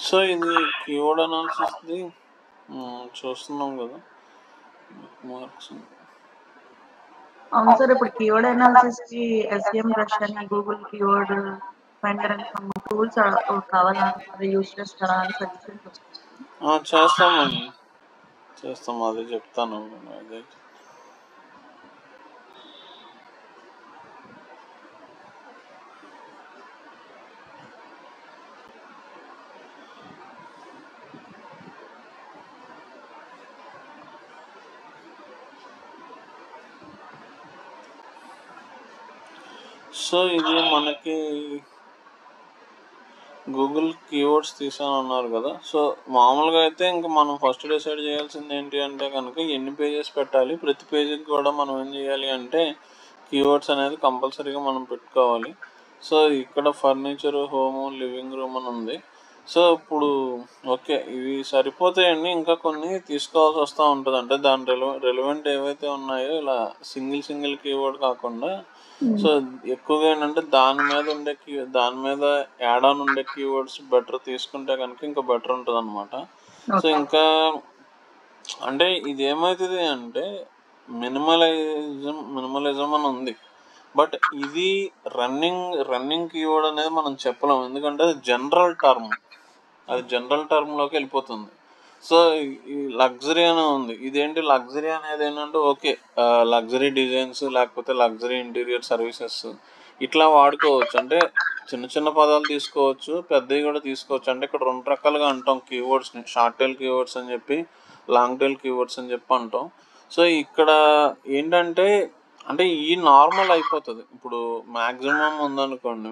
So ఇది keyword అనాలిసిస్ది చూస్తున్నాం కదా మార్క్స్. అవును సార్, ఇప్పుడు కీవర్డ్ అనాలిసిస్ కి ఎస్విఎం రష్ అని గూగుల్ కీవర్డ్ ఫైండర్ అని సమ్ టూల్స్ కావాలా, అది యూజ్ చేస్తారా అని సజెషన్స్ వస్తాయి. చేస్తామండి, చేస్తాం, అదే చెప్తాను. అదే సో ఇది మనకి గూగుల్ కీవర్డ్స్ తీసాను అన్నారు కదా. సో మామూలుగా అయితే ఇంకా మనం ఫస్ట్ డిసైడ్ చేయాల్సింది ఏంటి అంటే కనుక ఎన్ని పేజెస్ పెట్టాలి, ప్రతి పేజీకి కూడా మనం ఏం చేయాలి అంటే కీవర్డ్స్ అనేది కంపల్సరీగా మనం పెట్టుకోవాలి. సో ఇక్కడ ఫర్నిచర్, హోము, లివింగ్ రూమ్ అని ఉంది. సో ఇప్పుడు ఓకే, ఇవి సరిపోతాయండి, ఇంకా కొన్ని తీసుకోవాల్సి వస్తూ ఉంటుంది. అంటే దాని రెలవెంట్ ఏవైతే ఉన్నాయో ఇలా సింగిల్ కీవర్డ్ కాకుండా సో ఎక్కువగా ఏంటంటే దాని మీద యాడ్ ఆన్ ఉండే కీవర్డ్స్ బెటర్ తీసుకుంటే కనుక ఇంకా బెటర్ ఉంటుంది అనమాట. సో ఇంకా అంటే ఇది ఏమవుతుంది అంటే మినిమలిజం అని ఉంది, బట్ ఇది రన్నింగ్ కీవర్డ్ అనేది మనం చెప్పలేము, ఎందుకంటే అది జనరల్ టర్మ్లోకి వెళ్ళిపోతుంది. సో ఈ లగ్జరీ అనే ఉంది, ఇదేంటి లగ్జరీ అనేది ఏంటంటే ఓకే లగ్జరీ డిజైన్స్ లేకపోతే లగ్జరీ ఇంటీరియర్ సర్వీసెస్ ఇట్లా వాడుకోవచ్చు. అంటే చిన్న పదాలు తీసుకోవచ్చు, పెద్దవి కూడా తీసుకోవచ్చు. అంటే ఇక్కడ 2 రకాలుగా అంటాం కీవర్డ్స్ని, షార్ట్ టైల్ కీవర్డ్స్ అని చెప్పి, లాంగ్ టైల్ కీవర్డ్స్ అని చెప్పి అంటాం. సో ఇక్కడ ఏంటంటే అంటే ఈ నార్మల్ అయిపోతుంది. ఇప్పుడు మ్యాక్సిమం ఉందనుకోండి,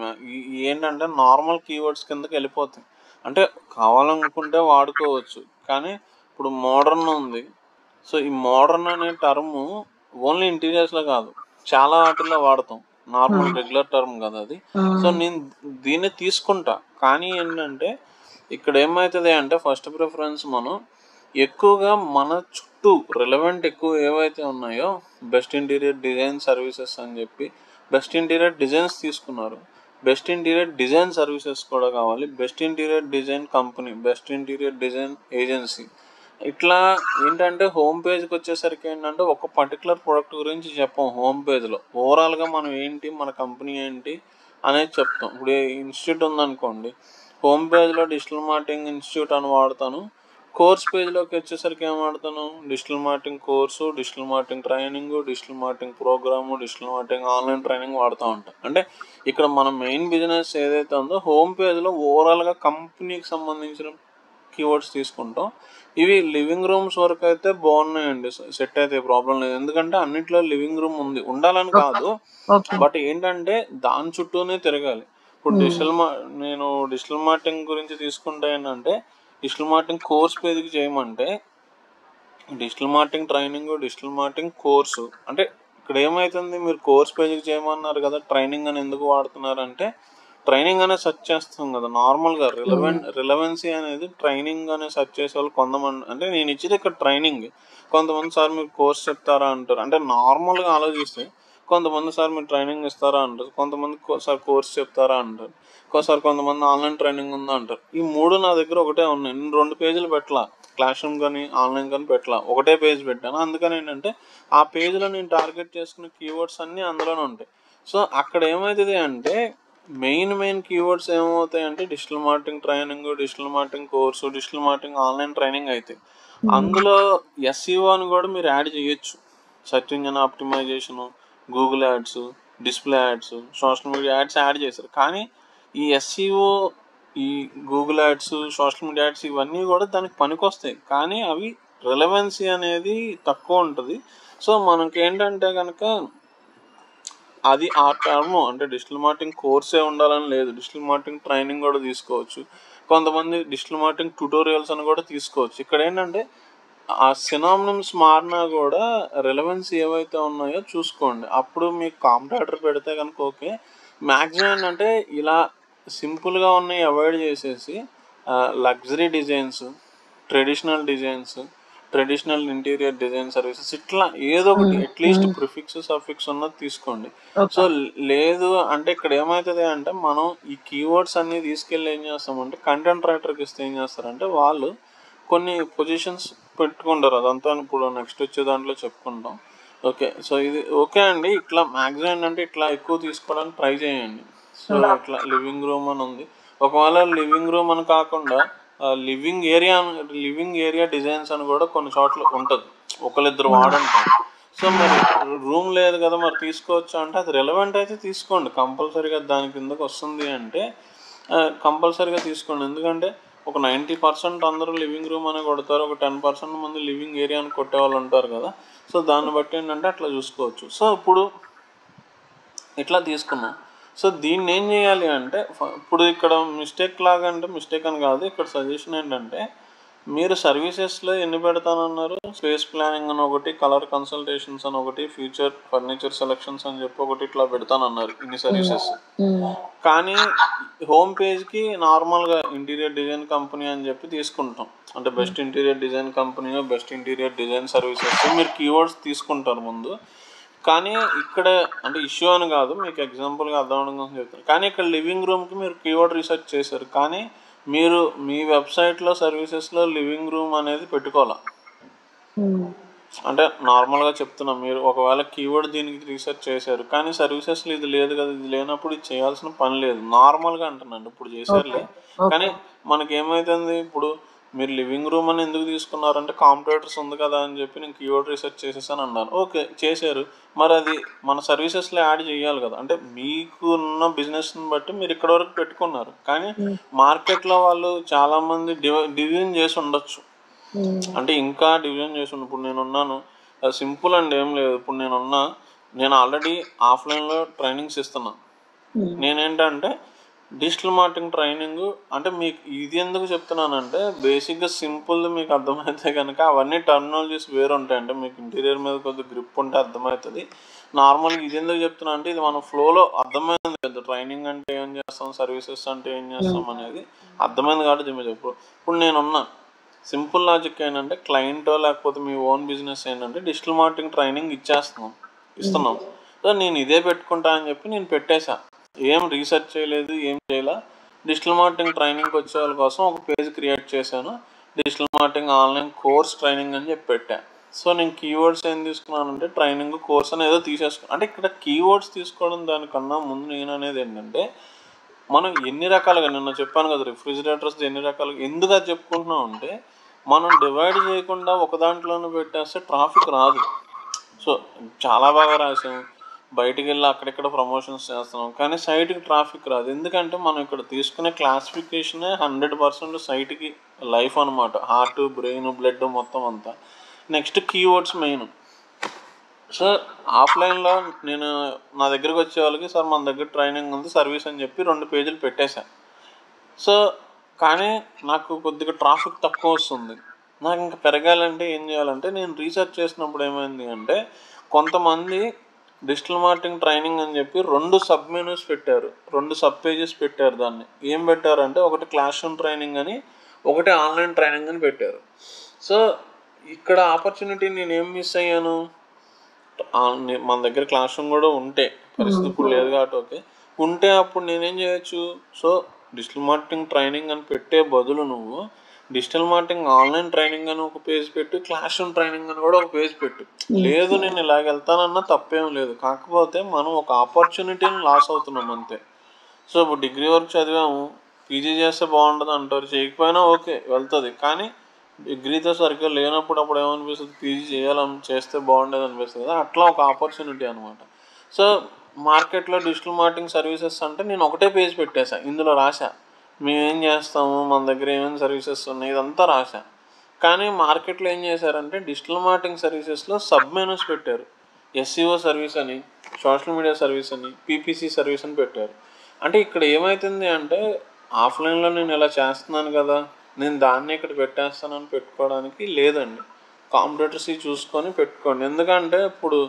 ఏంటంటే నార్మల్ కీవర్డ్స్ కిందకి వెళ్ళిపోతాయి. అంటే కావాలనుకుంటే వాడుకోవచ్చు, కానీ ఇప్పుడు మోడర్న్ ఉంది. సో ఈ మోడర్న్ అనే టర్ము ఓన్లీ ఇంటీరియర్స్లో కాదు, చాలా వాటిల్లో వాడతాం. నార్మల్ రెగ్యులర్ టర్మ్ కదా అది. సో నేను దీన్ని తీసుకుంటా, కానీ ఏంటంటే ఇక్కడ ఏమవుతుంది అంటే ఫస్ట్ ప్రిఫరెన్స్ మనం ఎక్కువగా మన చుట్టూ రిలవెంట్ ఎక్కువ ఏవైతే ఉన్నాయో, బెస్ట్ ఇంటీరియర్ డిజైన్ సర్వీసెస్ అని చెప్పి బెస్ట్ ఇంటీరియర్ డిజైన్స్ తీసుకున్నారు, బెస్ట్ ఇంటీరియర్ డిజైన్ సర్వీసెస్ కూడా కావాలి, best interior design company, best interior design agency. ఇట్లా ఏంటంటే హోమ్ పేజ్కి వచ్చేసరికి ఏంటంటే ఒక పర్టికులర్ ప్రోడక్ట్ గురించి చెప్పాం. హోమ్ పేజ్లో ఓవరాల్గా మనం ఏంటి, మన కంపెనీ ఏంటి అనేది చెప్తాం. ఇప్పుడు ఇన్స్టిట్యూట్ ఉందనుకోండి, హోమ్ పేజ్లో డిజిటల్ మార్కెటింగ్ ఇన్స్టిట్యూట్ అని వాడతాను. కోర్స్ పేజ్లోకి వచ్చేసరికి ఏం వాడతాను, digital marketing course, digital marketing training, digital marketing program, digital marketing online training వాడుతూ ఉంటాం. అంటే ఇక్కడ మన మెయిన్ బిజినెస్ ఏదైతే ఉందో హోమ్ పేజ్లో ఓవరాల్గా కంపెనీకి సంబంధించిన కీవర్డ్స్ తీసుకుంటాం. ఇవి లివింగ్ రూమ్స్ వరకు అయితే బాగున్నాయండి, సెట్ అయితే ప్రాబ్లం లేదు, ఎందుకంటే అన్నిట్లో లివింగ్ రూమ్ ఉండాలని కాదు, బట్ ఏంటంటే దాని చుట్టూనే తిరగాలి. ఇప్పుడు నేను డిజిటల్ మార్కెటింగ్ గురించి తీసుకుంటే ఏంటంటే డిజిటల్ మార్కెటింగ్ కోర్స్ పేజ్కి చేయమంటే digital marketing training, digital marketing course. అంటే ఇక్కడ ఏమవుతుంది, మీరు కోర్స్ పేజ్కి చేయమన్నారు కదా, ట్రైనింగ్ అని ఎందుకు వాడుతున్నారంటే ట్రైనింగ్ అనే సెర్చ్ చేస్తాం కదా నార్మల్గా. రిలవెన్సీ అనేది ట్రైనింగ్ అనే సెర్చ్ చేసే వాళ్ళు కొంతమంది, అంటే నేను ఇచ్చేది ఇక్కడ ట్రైనింగ్, కొంతమంది సార్ మీరు కోర్స్ చెప్తారా అంటారు. అంటే నార్మల్గా ఆలోచిస్తే కొంతమంది సార్ మీరు ట్రైనింగ్ ఇస్తారా అంటారు, కొంతమంది సార్ కోర్స్ చెప్తారా అంటారు, కొంతమంది ఆన్లైన్ ట్రైనింగ్ ఉందా అంటారు. ఈ 3 నా దగ్గర ఒకటే ఉన్నాయి. నేను 2 పేజీలు పెట్టలా, క్లాస్ రూమ్ కానీ ఆన్లైన్ కానీ పెట్టలా, ఒకటే పేజ్ పెట్టాను. అందుకని ఏంటంటే ఆ పేజ్లో నేను టార్గెట్ చేసుకున్న కీవర్డ్స్ అన్నీ అందులోనే ఉంటాయి. సో అక్కడ ఏమవుతుంది అంటే మెయిన్ కీవర్డ్స్ ఏమవుతాయి అంటే digital marketing training, digital marketing course, digital marketing online training అవుతాయి. అందులో SEO అని కూడా మీరు యాడ్ చేయొచ్చు, search engine ఆప్టిమైజేషను, Google ads, display ads, social media ads add చేశారు. కానీ ఈ SEO, ఈ Google ads, social media ads ఇవన్నీ కూడా దానికి పనికొస్తాయి, కానీ అవి రిలవెన్సీ అనేది తక్కువ ఉంటుంది. సో మనకి ఏంటంటే కనుక అది ఆ టర్మ్ అంటే డిజిటల్ మార్కెటింగ్ కోర్సే ఉండాలని లేదు, డిజిటల్ మార్కెటింగ్ ట్రైనింగ్ కూడా తీసుకోవచ్చు, కొంతమంది డిజిటల్ మార్కెటింగ్ ట్యూటోరియల్స్ అని కూడా తీసుకోవచ్చు. ఇక్కడ ఏంటంటే ఆ సినానిమ్స్ మారినా కూడా రిలవెన్స్ ఏవైతే ఉన్నాయో చూసుకోండి, అప్పుడు మీకు కాంపిటేటర్ పెడితే కనుక ఓకే. మ్యాక్సిమం ఏంటంటే ఇలా సింపుల్గా ఉన్నాయి అవాయిడ్ చేసేసి luxury designs, traditional designs, traditional interior design services, ఇట్లా ఏదో ఒకటి అట్లీస్ట్ ప్రిఫిక్స్ సఫిక్స్ ఉన్నది తీసుకోండి. సో లేదు అంటే ఇక్కడ ఏమవుతుంది అంటే మనం ఈ కీవర్డ్స్ అన్ని తీసుకెళ్ళి ఏం చేస్తామంటే కంటెంట్ రైటర్కి ఇస్తే ఏం చేస్తారంటే వాళ్ళు కొన్ని పొజిషన్స్ పెట్టుకుంటారు. అదంతా ఇప్పుడు నెక్స్ట్ వచ్చే దాంట్లో చెప్పుకుంటాం. ఓకే, సో ఇది ఓకే అండి. ఇట్లా మ్యాక్సిమం ఏంటంటే ఇట్లా ఎక్కువ తీసుకోవడానికి ట్రై చేయండి. సో ఇట్లా లివింగ్ రూమ్ అని ఉంది, ఒకవేళ లివింగ్ రూమ్ అని కాకుండా లివింగ్ ఏరియా డిజైన్స్ అని కూడా కొన్ని చోట్ల ఉంటుంది, ఒకళ్ళిద్దరు వాడంటారు. సో మరి రూమ్ లేదు కదా మరి తీసుకోవచ్చు అంటే అది రెలవెంట్ అయితే తీసుకోండి, కంపల్సరీగా దాని కిందకు వస్తుంది అంటే కంపల్సరీగా తీసుకోండి. ఎందుకంటే ఒక 90% అందరూ లివింగ్ రూమ్ అనే కొడతారు, ఒక 10% మంది లివింగ్ ఏరియా అని కొట్టే వాళ్ళు ఉంటారు కదా. సో దాన్ని బట్టి ఏంటంటే అట్లా చూసుకోవచ్చు. సో ఇప్పుడు ఇట్లా తీసుకున్నాం. సో దీన్ని ఏం చేయాలి అంటే ఇప్పుడు ఇక్కడ మిస్టేక్ లాగా అంటే మిస్టేక్ అని కాదు, ఇక్కడ సజెషన్ ఏంటంటే మీరు సర్వీసెస్లో ఎన్ని పెడతానన్నారు, స్పేస్ ప్లానింగ్ అని ఒకటి, కలర్ కన్సల్టేషన్స్ అని ఒకటి, ఫ్యూచర్ ఫర్నిచర్ సెలక్షన్స్ అని చెప్పి ఒకటి ఇట్లా పెడతానన్నారు ఇన్ని సర్వీసెస్. కానీ హోమ్ పేజ్కి నార్మల్గా ఇంటీరియర్ డిజైన్ కంపెనీ అని చెప్పి తీసుకుంటాం, అంటే best interior design company, best interior design services మీరు కీవర్డ్స్ తీసుకుంటారు ముందు. కానీ ఇక్కడ అంటే ఇష్యూ అని కాదు, మీకు ఎగ్జాంపుల్గా అర్థం అవడం కోసం చెప్తాను. కానీ ఇక్కడ లివింగ్ రూమ్కి మీరు కీవర్డ్ రీసెర్చ్ చేశారు, కానీ మీరు మీ వెబ్సైట్లో సర్వీసెస్లో లివింగ్ రూమ్ అనేది పెట్టుకోవాలి. అంటే నార్మల్గా చెప్తున్నాం, మీరు ఒకవేళ కీవర్డ్ దీనికి రీసెర్చ్ చేశారు కానీ సర్వీసెస్లో ఇది లేదు కదా, ఇది లేనప్పుడు ఇది చేయాల్సిన పని లేదు, నార్మల్గా అంటున్నాను. ఇప్పుడు చేశారులే, కానీ మనకి ఏమవుతుంది, ఇప్పుడు మీరు లివింగ్ రూమ్ అని ఎందుకు తీసుకున్నారంటే కాంపిటేటర్స్ ఉంది కదా అని చెప్పి నేను కీవర్డ్ రీసెర్చ్ చేసేసాను అన్నాను. ఓకే చేశారు, మరి అది మన సర్వీసెస్లో యాడ్ చేయాలి కదా. అంటే మీకున్న బిజినెస్ని బట్టి మీరు ఇక్కడ వరకు పెట్టుకున్నారు, కానీ మార్కెట్లో వాళ్ళు చాలామంది డివిజన్ చేసి ఉండొచ్చు, అంటే ఇంకా డివిజన్ చేసి ఇప్పుడు నేనున్నాను. సింపుల్ అండి, ఏం లేదు. ఇప్పుడు నేను ఆల్రెడీ ఆఫ్లైన్లో ట్రైనింగ్స్ ఇస్తున్నాను. నేనేంటంటే డిజిటల్ మార్కెటింగ్ ట్రైనింగ్ అంటే మీకు ఇది ఎందుకు చెప్తున్నానంటే బేసిక్గా సింపుల్ మీకు అర్థమైతే కనుక అవన్నీ టర్మినాలజీస్ వేరు ఉంటాయి. అంటే మీకు ఇంటీరియర్ మీద కొద్దిగా గ్రిప్ ఉంటే అర్థమవుతుంది. నార్మల్గా ఇది ఎందుకు చెప్తున్నా అంటే ఇది మన ఫ్లోలో అర్థమైంది కదా, ట్రైనింగ్ అంటే ఏం చేస్తాం, సర్వీసెస్ అంటే ఏం చేస్తాం అనేది అర్థమైంది కాబట్టి మీరు ఇప్పుడు నేనున్నా సింపుల్ లాజిక్ ఏంటంటే క్లయింటో లేకపోతే మీ ఓన్ బిజినెస్ ఏంటంటే డిజిటల్ మార్కెటింగ్ ట్రైనింగ్ ఇస్తున్నాం. సో నేను ఇదే పెట్టుకుంటా అని చెప్పి నేను పెట్టేశా, ఏం రీసెర్చ్ చేయలేదు, ఏం చేయాల. డిజిటల్ మార్కెటింగ్ ట్రైనింగ్కి వచ్చే వాళ్ళ కోసం ఒక పేజ్ క్రియేట్ చేశాను, digital marketing online course training అని చెప్పి పెట్టా. సో నేను కీవర్డ్స్ ఏం తీసుకున్నానంటే ట్రైనింగ్ కోర్స్ అని ఏదో తీసేసుకున్నాను. అంటే ఇక్కడ కీవర్డ్స్ తీసుకోవడం దానికన్నా ముందు నేను అనేది ఏంటంటే మనం ఎన్ని రకాలుగా నిన్న చెప్పాను కదా రిఫ్రిజిరేటర్స్ ఎన్ని రకాలుగా ఎందుకు అది చెప్పుకుంటున్నాం అంటే మనం డివైడ్ చేయకుండా ఒక దాంట్లోనే పెట్టేస్తే ట్రాఫిక్ రాదు. సో చాలా బాగా రాసాం, బయటికి వెళ్ళి అక్కడెక్కడ ప్రమోషన్స్ చేస్తున్నాం కానీ సైట్కి ట్రాఫిక్ రాదు. ఎందుకంటే మనం ఇక్కడ తీసుకునే క్లాసిఫికేషనే 100% సైట్కి లైఫ్ అనమాట, హార్ట్ బ్రెయిన్ బ్లడ్ మొత్తం అంతా. Next keywords main. సో ఆఫ్లైన్లో నేను నా దగ్గరికి వచ్చే వాళ్ళకి సార్ మన దగ్గర ట్రైనింగ్ ఉంది సర్వీస్ అని చెప్పి 2 పేజీలు పెట్టేశాను. సో కానీ నాకు కొద్దిగా ట్రాఫిక్ తక్కువ వస్తుంది. నాకు ఇంకా పెరగాలంటే ఏం చేయాలంటే నేను రీసెర్చ్ చేసినప్పుడు ఏమైంది అంటే కొంతమంది డిజిటల్ మార్కెటింగ్ ట్రైనింగ్ అని చెప్పి 2 సబ్ మెనూస్ పెట్టారు, 2 సబ్ పేజెస్ పెట్టారు. దాన్ని ఏం పెట్టారంటే ఒకటి క్లాస్ రూమ్ ట్రైనింగ్ అని, ఒకటి ఆన్లైన్ ట్రైనింగ్ అని పెట్టారు. సో ఇక్కడ ఆపర్చునిటీ నేను ఏం మిస్ అయ్యాను, మన దగ్గర క్లాస్ రూమ్ కూడా ఉంటే పరిస్థితి ఇప్పుడు లేదు కాబట్టి ఓకే ఉంటే అప్పుడు నేనేం చేయొచ్చు. సో డిజిటల్ మార్కెటింగ్ ట్రైనింగ్ అని పెట్టే బదులు నువ్వు డిజిటల్ మార్కెటింగ్ ఆన్లైన్ ట్రైనింగ్ అని ఒక పేజ్ పెట్టు, క్లాస్ రూమ్ ట్రైనింగ్ అని కూడా ఒక పేజ్ పెట్టు. లేదు నేను ఇలాగ వెళ్తానన్నా తప్పేం లేదు, కాకపోతే మనం ఒక ఆపర్చునిటీని లాస్ అవుతున్నాం అంతే. సో ఇప్పుడు డిగ్రీ వరకు చదివాము, పీజీ చేస్తే బాగుంటుంది అంటారు, చేయకపోయినా ఓకే వెళ్తుంది. కానీ డిగ్రీతో సరిగ్గా లేనప్పుడు అప్పుడు ఏమనిపిస్తుంది, పీజీ చేస్తే బాగుండేది అనిపిస్తుంది కదా, అట్లా ఒక ఆపర్చునిటీ అనమాట. సో మార్కెట్లో డిజిటల్ మార్కెటింగ్ సర్వీసెస్ అంటే నేను ఒకటే పేజ్ పెట్టేశా, ఇందులో రాశా మేమేం చేస్తాము, మన దగ్గర ఏమేమి సర్వీసెస్ ఉన్నాయి ఇదంతా రాశా. కానీ మార్కెట్లో ఏం చేశారంటే డిజిటల్ మార్కెటింగ్ సర్వీసెస్లో సబ్ మెనూస్ పెట్టారు, ఎస్ఈఓ సర్వీస్ అని, సోషల్ మీడియా సర్వీస్ అని, పీపీసీ సర్వీస్ అని పెట్టారు. అంటే ఇక్కడ ఏమవుతుంది అంటే ఆఫ్లైన్లో నేను ఇలా చేస్తున్నాను కదా నేను దాన్ని ఇక్కడ పెట్టేస్తానని పెట్టుకోవడానికి లేదండి, కాంపిటేటర్స్ చూసుకొని పెట్టుకోండి. ఎందుకంటే ఇప్పుడు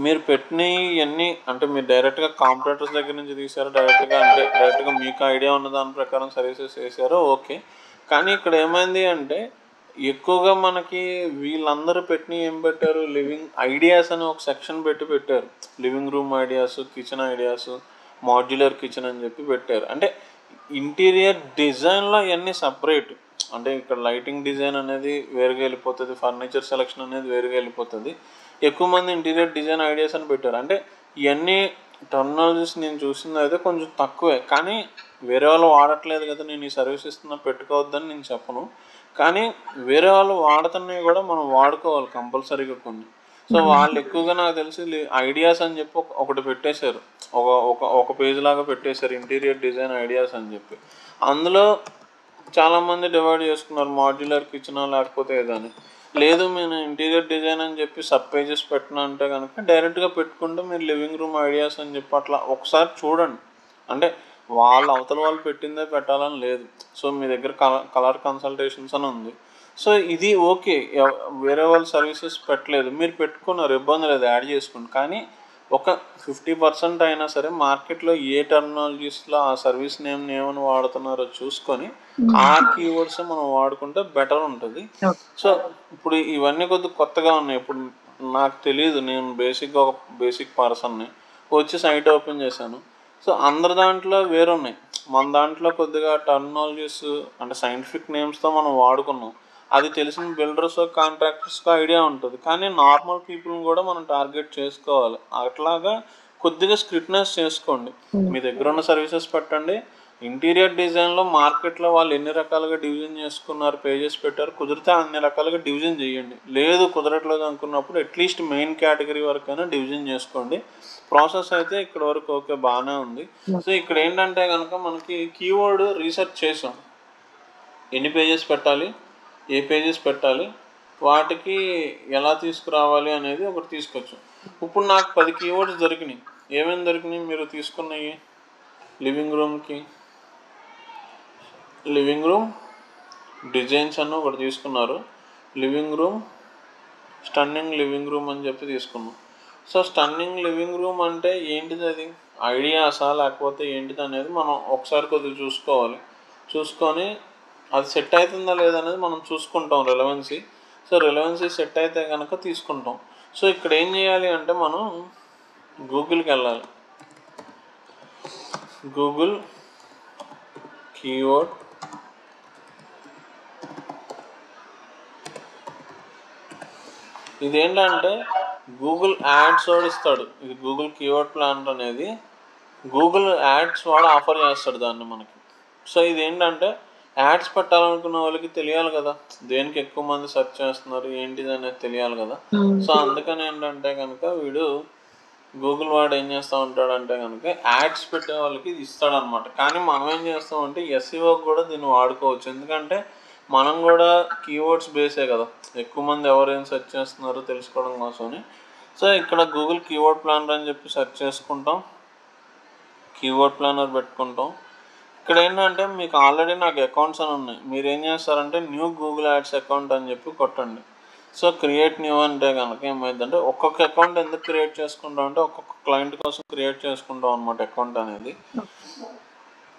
మీరు పెట్టినవి ఇవన్నీ అంటే మీరు డైరెక్ట్గా కాంపిటేటర్స్ దగ్గర నుంచి తీసారు, డైరెక్ట్గా మీకు ఐడియా ఉన్న దాని ప్రకారం సర్వీసెస్ చేశారు ఓకే. కానీ ఇక్కడ ఏమైంది అంటే ఎక్కువగా మనకి వీళ్ళందరూ పెట్టినవి ఏం పెట్టారు, లివింగ్ ఐడియాస్ అని ఒక సెక్షన్ పెట్టారు. Living room ideas, kitchen ideas, modular kitchen అని చెప్పి పెట్టారు. అంటే ఇంటీరియర్ డిజైన్లో ఇవన్నీ సపరేట్. అంటే ఇక్కడ లైటింగ్ డిజైన్ అనేది వేరుగా వెళ్ళిపోతుంది, ఫర్నిచర్ సెలెక్షన్ అనేది వేరుగా వెళ్ళిపోతుంది. ఎక్కువ మంది ఇంటీరియర్ డిజైన్ ఐడియాస్ అని పెట్టారు. అంటే ఇవన్నీ టెక్నాలజీస్ నేను చూసింది అయితే కొంచెం తక్కువే, కానీ వేరే వాళ్ళు వాడట్లేదు కదా, నేను ఈ సర్వీస్ ఇస్తున్నా పెట్టుకోవద్దని నేను చెప్పను. కానీ వేరే వాళ్ళు వాడుతున్నాయి కూడా మనం వాడుకోవాలి కంపల్సరీగా కొన్ని. సో వాళ్ళు ఎక్కువగా నాకు తెలిసి ఐడియాస్ అని చెప్పి ఒకటి పెట్టేశారు, ఒక పేజ్ లాగా పెట్టేశారు, ఇంటీరియర్ డిజైన్ ఐడియాస్ అని చెప్పి. అందులో చాలామంది డివైడ్ చేసుకున్నారు, మాడ్యులర్ కిచెనా లేకపోతే ఏదని. లేదు నేను ఇంటీరియర్ డిజైన్ అని చెప్పి సబ్ పేజెస్ పెట్టినా అంటే కనుక డైరెక్ట్గా పెట్టుకుంటే మీరు లివింగ్ రూమ్ ఐడియాస్ అని చెప్పి అట్లా ఒకసారి చూడండి. అంటే అవతల వాళ్ళు పెట్టిందే పెట్టాలని లేదు. సో మీ దగ్గర కలర్ కన్సల్టేషన్స్ అని ఉంది. సో ఇది ఓకే, వేరే వాళ్ళు సర్వీసెస్ పెట్టలేదు, మీరు పెట్టుకున్నారు, ఇబ్బంది లేదు, యాడ్ చేసుకోండి. కానీ ఒక 50% అయినా సరే మార్కెట్లో ఏ టెక్నాలజీస్లో ఆ సర్వీస్ నేమ్ని ఏమని వాడుతున్నారో చూసుకొని ఆ కీవర్డ్స్ మనం వాడుకుంటే బెటర్ ఉంటుంది. సో ఇప్పుడు ఇవన్నీ కొత్తగా ఉన్నాయి. ఇప్పుడు నాకు తెలియదు, నేను ఒక బేసిక్ పర్సన్ని వచ్చి సైట్ ఓపెన్ చేశాను. సో అందరి దాంట్లో వేరున్నాయి, మన దాంట్లో కొద్దిగా టెక్నాలజీస్ అంటే సైంటిఫిక్ నేమ్స్తో మనం వాడుకున్నాం. అది తెలిసిన బిల్డర్స్ కాంట్రాక్టర్స్కి ఐడియా ఉంటుంది, కానీ నార్మల్ పీపుల్ని కూడా మనం టార్గెట్ చేసుకోవాలి. అట్లాగా కొద్దిగా స్క్రూటినైజ్ చేసుకోండి. మీ దగ్గర ఉన్న సర్వీసెస్ పెట్టండి. ఇంటీరియర్ డిజైన్లో మార్కెట్లో వాళ్ళు ఎన్ని రకాలుగా డివిజన్ చేసుకున్నారు, పేజెస్ పెట్టారు, కుదిరితే అన్ని రకాలుగా డివిజన్ చేయండి. లేదు కుదరట్లేదు అనుకున్నప్పుడు అట్లీస్ట్ మెయిన్ కేటగిరీ వరకు అయినా డివిజన్ చేసుకోండి. ప్రాసెస్ అయితే ఇక్కడ వరకు ఓకే, బాగానే ఉంది. సో ఇక్కడ ఏంటంటే కనుక మనకి కీవర్డ్ రీసెర్చ్ చేసాం, ఎన్ని పేజెస్ పెట్టాలి, ఏ పేజెస్ పెట్టాలి, వాటికి ఎలా తీసుకురావాలి అనేది ఒకటి తీసుకొచ్చాం. ఇప్పుడు నాకు 10 కీవర్డ్స్ దొరికినాయి. ఏమేమి దొరికినాయి మీరు తీసుకున్నాయి? లివింగ్ రూమ్ డిజైన్స్ అన్న ఒకటి తీసుకున్నారు, living room stunning living room అని చెప్పి తీసుకున్నాం. సో స్టన్నింగ్ లివింగ్ రూమ్ అంటే ఏంటిది, అది ఐడియాసా లేకపోతే ఏంటిది అనేది మనం ఒకసారి కొద్దిగా చూసుకొని అది సెట్ అవుతుందా లేదనేది మనం చూసుకుంటాం, రెలవెన్సీ. సో రెలవెన్సీ సెట్ అయితే కనుక తీసుకుంటాం. సో ఇక్కడ ఏం చేయాలి అంటే మనం గూగుల్కి వెళ్ళాలి. గూగుల్ కీవర్డ్ ఇదేంటంటే గూగుల్ యాడ్స్ వాడు ఇస్తాడు. ఇది గూగుల్ కీవర్డ్ ప్లానర్ అనేది గూగుల్ యాడ్స్ వాడు ఆఫర్ చేస్తాడు దాన్ని మనకి. సో ఇదేంటంటే యాడ్స్ పెట్టాలనుకున్న వాళ్ళకి తెలియాలి కదా, దేనికి ఎక్కువ మంది సెర్చ్ చేస్తున్నారు ఏంటిది అనేది తెలియాలి కదా. సో అందుకని ఏంటంటే కనుక వీడు గూగుల్ వాడు ఏం చేస్తూ ఉంటాడంటే కనుక యాడ్స్ పెట్టే వాళ్ళకి ఇది ఇస్తాడనమాట. కానీ మనం ఏం చేస్తామంటే ఎస్ఈఓకి కూడా దీన్ని వాడుకోవచ్చు, ఎందుకంటే మనం కూడా కీవర్డ్స్ బేసే కదా, ఎక్కువ మంది ఎవరేం సెర్చ్ చేస్తున్నారో తెలుసుకోవడం కోసమని. సో ఇక్కడ గూగుల్ కీవర్డ్ ప్లానర్ అని చెప్పి సెర్చ్ చేసుకుంటాం, కీవర్డ్ ప్లానర్ పెట్టుకుంటాం. ఇక్కడ ఏంటంటే మీకు ఆల్రెడీ నాకు అకౌంట్స్ అని ఉన్నాయి, మీరు ఏం చేస్తారంటే న్యూ గూగుల్ యాడ్స్ అకౌంట్ అని చెప్పి కొట్టండి. సో క్రియేట్ న్యూ అంటే కనుక ఏమైందంటే ఒక్కొక్క అకౌంట్ ఎందుకు క్రియేట్ చేసుకుంటాం అంటే ఒక్కొక్క క్లయింట్ కోసం క్రియేట్ చేసుకుంటాం అనమాట అకౌంట్ అనేది.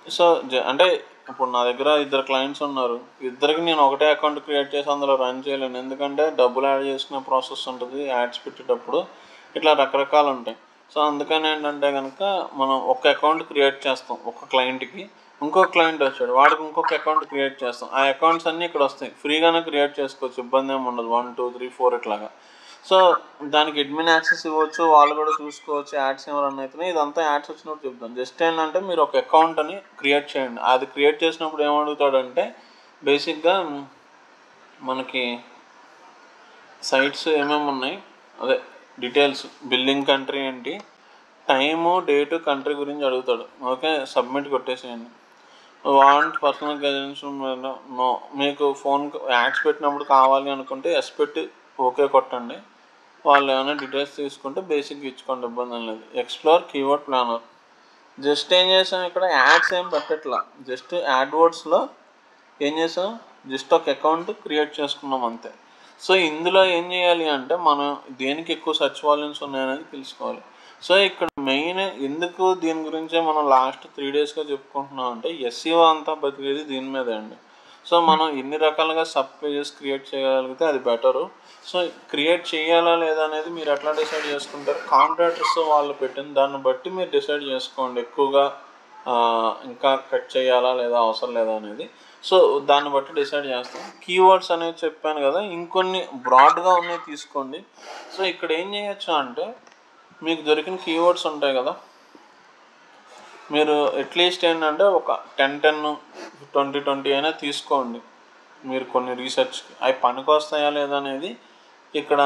సో అంటే ఇప్పుడు నా దగ్గర 2 క్లయింట్స్ ఉన్నారు, ఇద్దరికి నేను ఒకటే అకౌంట్ క్రియేట్ చేసి అందులో రన్ చేయలేను, ఎందుకంటే డబ్బులు యాడ్ చేసుకునే ప్రాసెస్ ఉంటుంది యాడ్స్ పెట్టేటప్పుడు, ఇట్లా రకరకాలు ఉంటాయి. సో అందుకని ఏంటంటే కనుక మనం ఒక అకౌంట్ క్రియేట్ చేస్తాం, ఒక క్లయింట్కి ఇంకొక క్లయింట్ వచ్చాడు వాడికి ఇంకొక అకౌంట్ క్రియేట్ చేస్తాం. ఆ అకౌంట్స్ అన్నీ ఇక్కడ వస్తాయి, ఫ్రీగానే క్రియేట్ చేసుకోవచ్చు, ఇబ్బంది ఏమి ఉండదు, 1 2 3 4 ఇట్లాగా. సో దానికి అడ్మిన్ యాక్సెస్ ఇవ్వచ్చు, వాళ్ళు కూడా చూసుకోవచ్చు యాడ్స్ ఏమైనా రన్ అవుతున్నాయి. ఇదంతా యాడ్స్ వచ్చినప్పుడు చెప్తాను. జస్ట్ ఏంటంటే మీరు ఒక అకౌంట్ అని క్రియేట్ చేయండి. అది క్రియేట్ చేసినప్పుడు ఏమడుగుతాడంటే బేసిక్గా మనకి సైట్స్ ఏమేమి ఉన్నాయి, అదే డీటెయిల్స్, బిల్లింగ్ కంట్రీ ఏంటి, టైము డేటు కంట్రీ గురించి అడుగుతాడు. ఓకే సబ్మిట్ కొట్టేసేయండి. వాంట్ పర్సనల్ గైడెన్స్ నో, మీకు ఫోన్ యాడ్స్ పెట్టినప్పుడు కావాలి అనుకుంటే ఎస్ పెట్టి ఓకే కొట్టండి, వాళ్ళు ఏమైనా డీటెయిల్స్ తీసుకుంటే బేసిక్గా ఇచ్చుకోండి, ఇబ్బంది లేదు. ఎక్స్ప్లోర్ కీవర్డ్ ప్లానర్ జస్ట్ ఏం చేసాం, ఇక్కడ యాడ్స్ ఏం పెట్టట్లా, జస్ట్ యాడ్వర్డ్స్లో ఏం చేసాం, జస్ట్ ఒక అకౌంట్ క్రియేట్ చేసుకున్నాం అంతే. సో ఇందులో ఏం చేయాలి అంటే మనం దేనికి ఎక్కువ సర్చ్ వాల్యూమ్స్ ఉన్నాయనేది తెలుసుకోవాలి. సో ఇక్కడ మెయిన్ ఎందుకు దీని గురించే మనం లాస్ట్ 3 డేస్గా చెప్పుకుంటున్నాం అంటే ఎస్ఈఓ అంతా బతికేది దీని మీదే అండి. సో మనం ఎన్ని రకాలుగా సబ్ పేజెస్ క్రియేట్ చేయగలిగితే అది బెటరు. సో క్రియేట్ చేయాలా లేదా అనేది మీరు ఎట్లా డిసైడ్ చేసుకుంటారు? కాంట్రాక్టర్స్ వాళ్ళు పెట్టిన దాన్ని బట్టి మీరు డిసైడ్ చేసుకోండి, ఎక్కువగా ఇంకా కట్ చేయాలా లేదా అవసరం లేదా అనేది. సో దాన్ని బట్టి డిసైడ్ చేస్తాం. కీవర్డ్స్ అనేది చెప్పాను కదా, ఇంకొన్ని బ్రాడ్గా ఉన్నాయి తీసుకోండి. సో ఇక్కడ ఏం చేయొచ్చు అంటే, మీకు దొరికిన కీవర్డ్స్ ఉంటాయి కదా, మీరు అట్లీస్ట్ ఏంటంటే ఒక 10 20 అయినా తీసుకోండి. మీరు కొన్ని రీసెర్చ్కి అవి పనికి వస్తాయా లేదా అనేది ఇక్కడ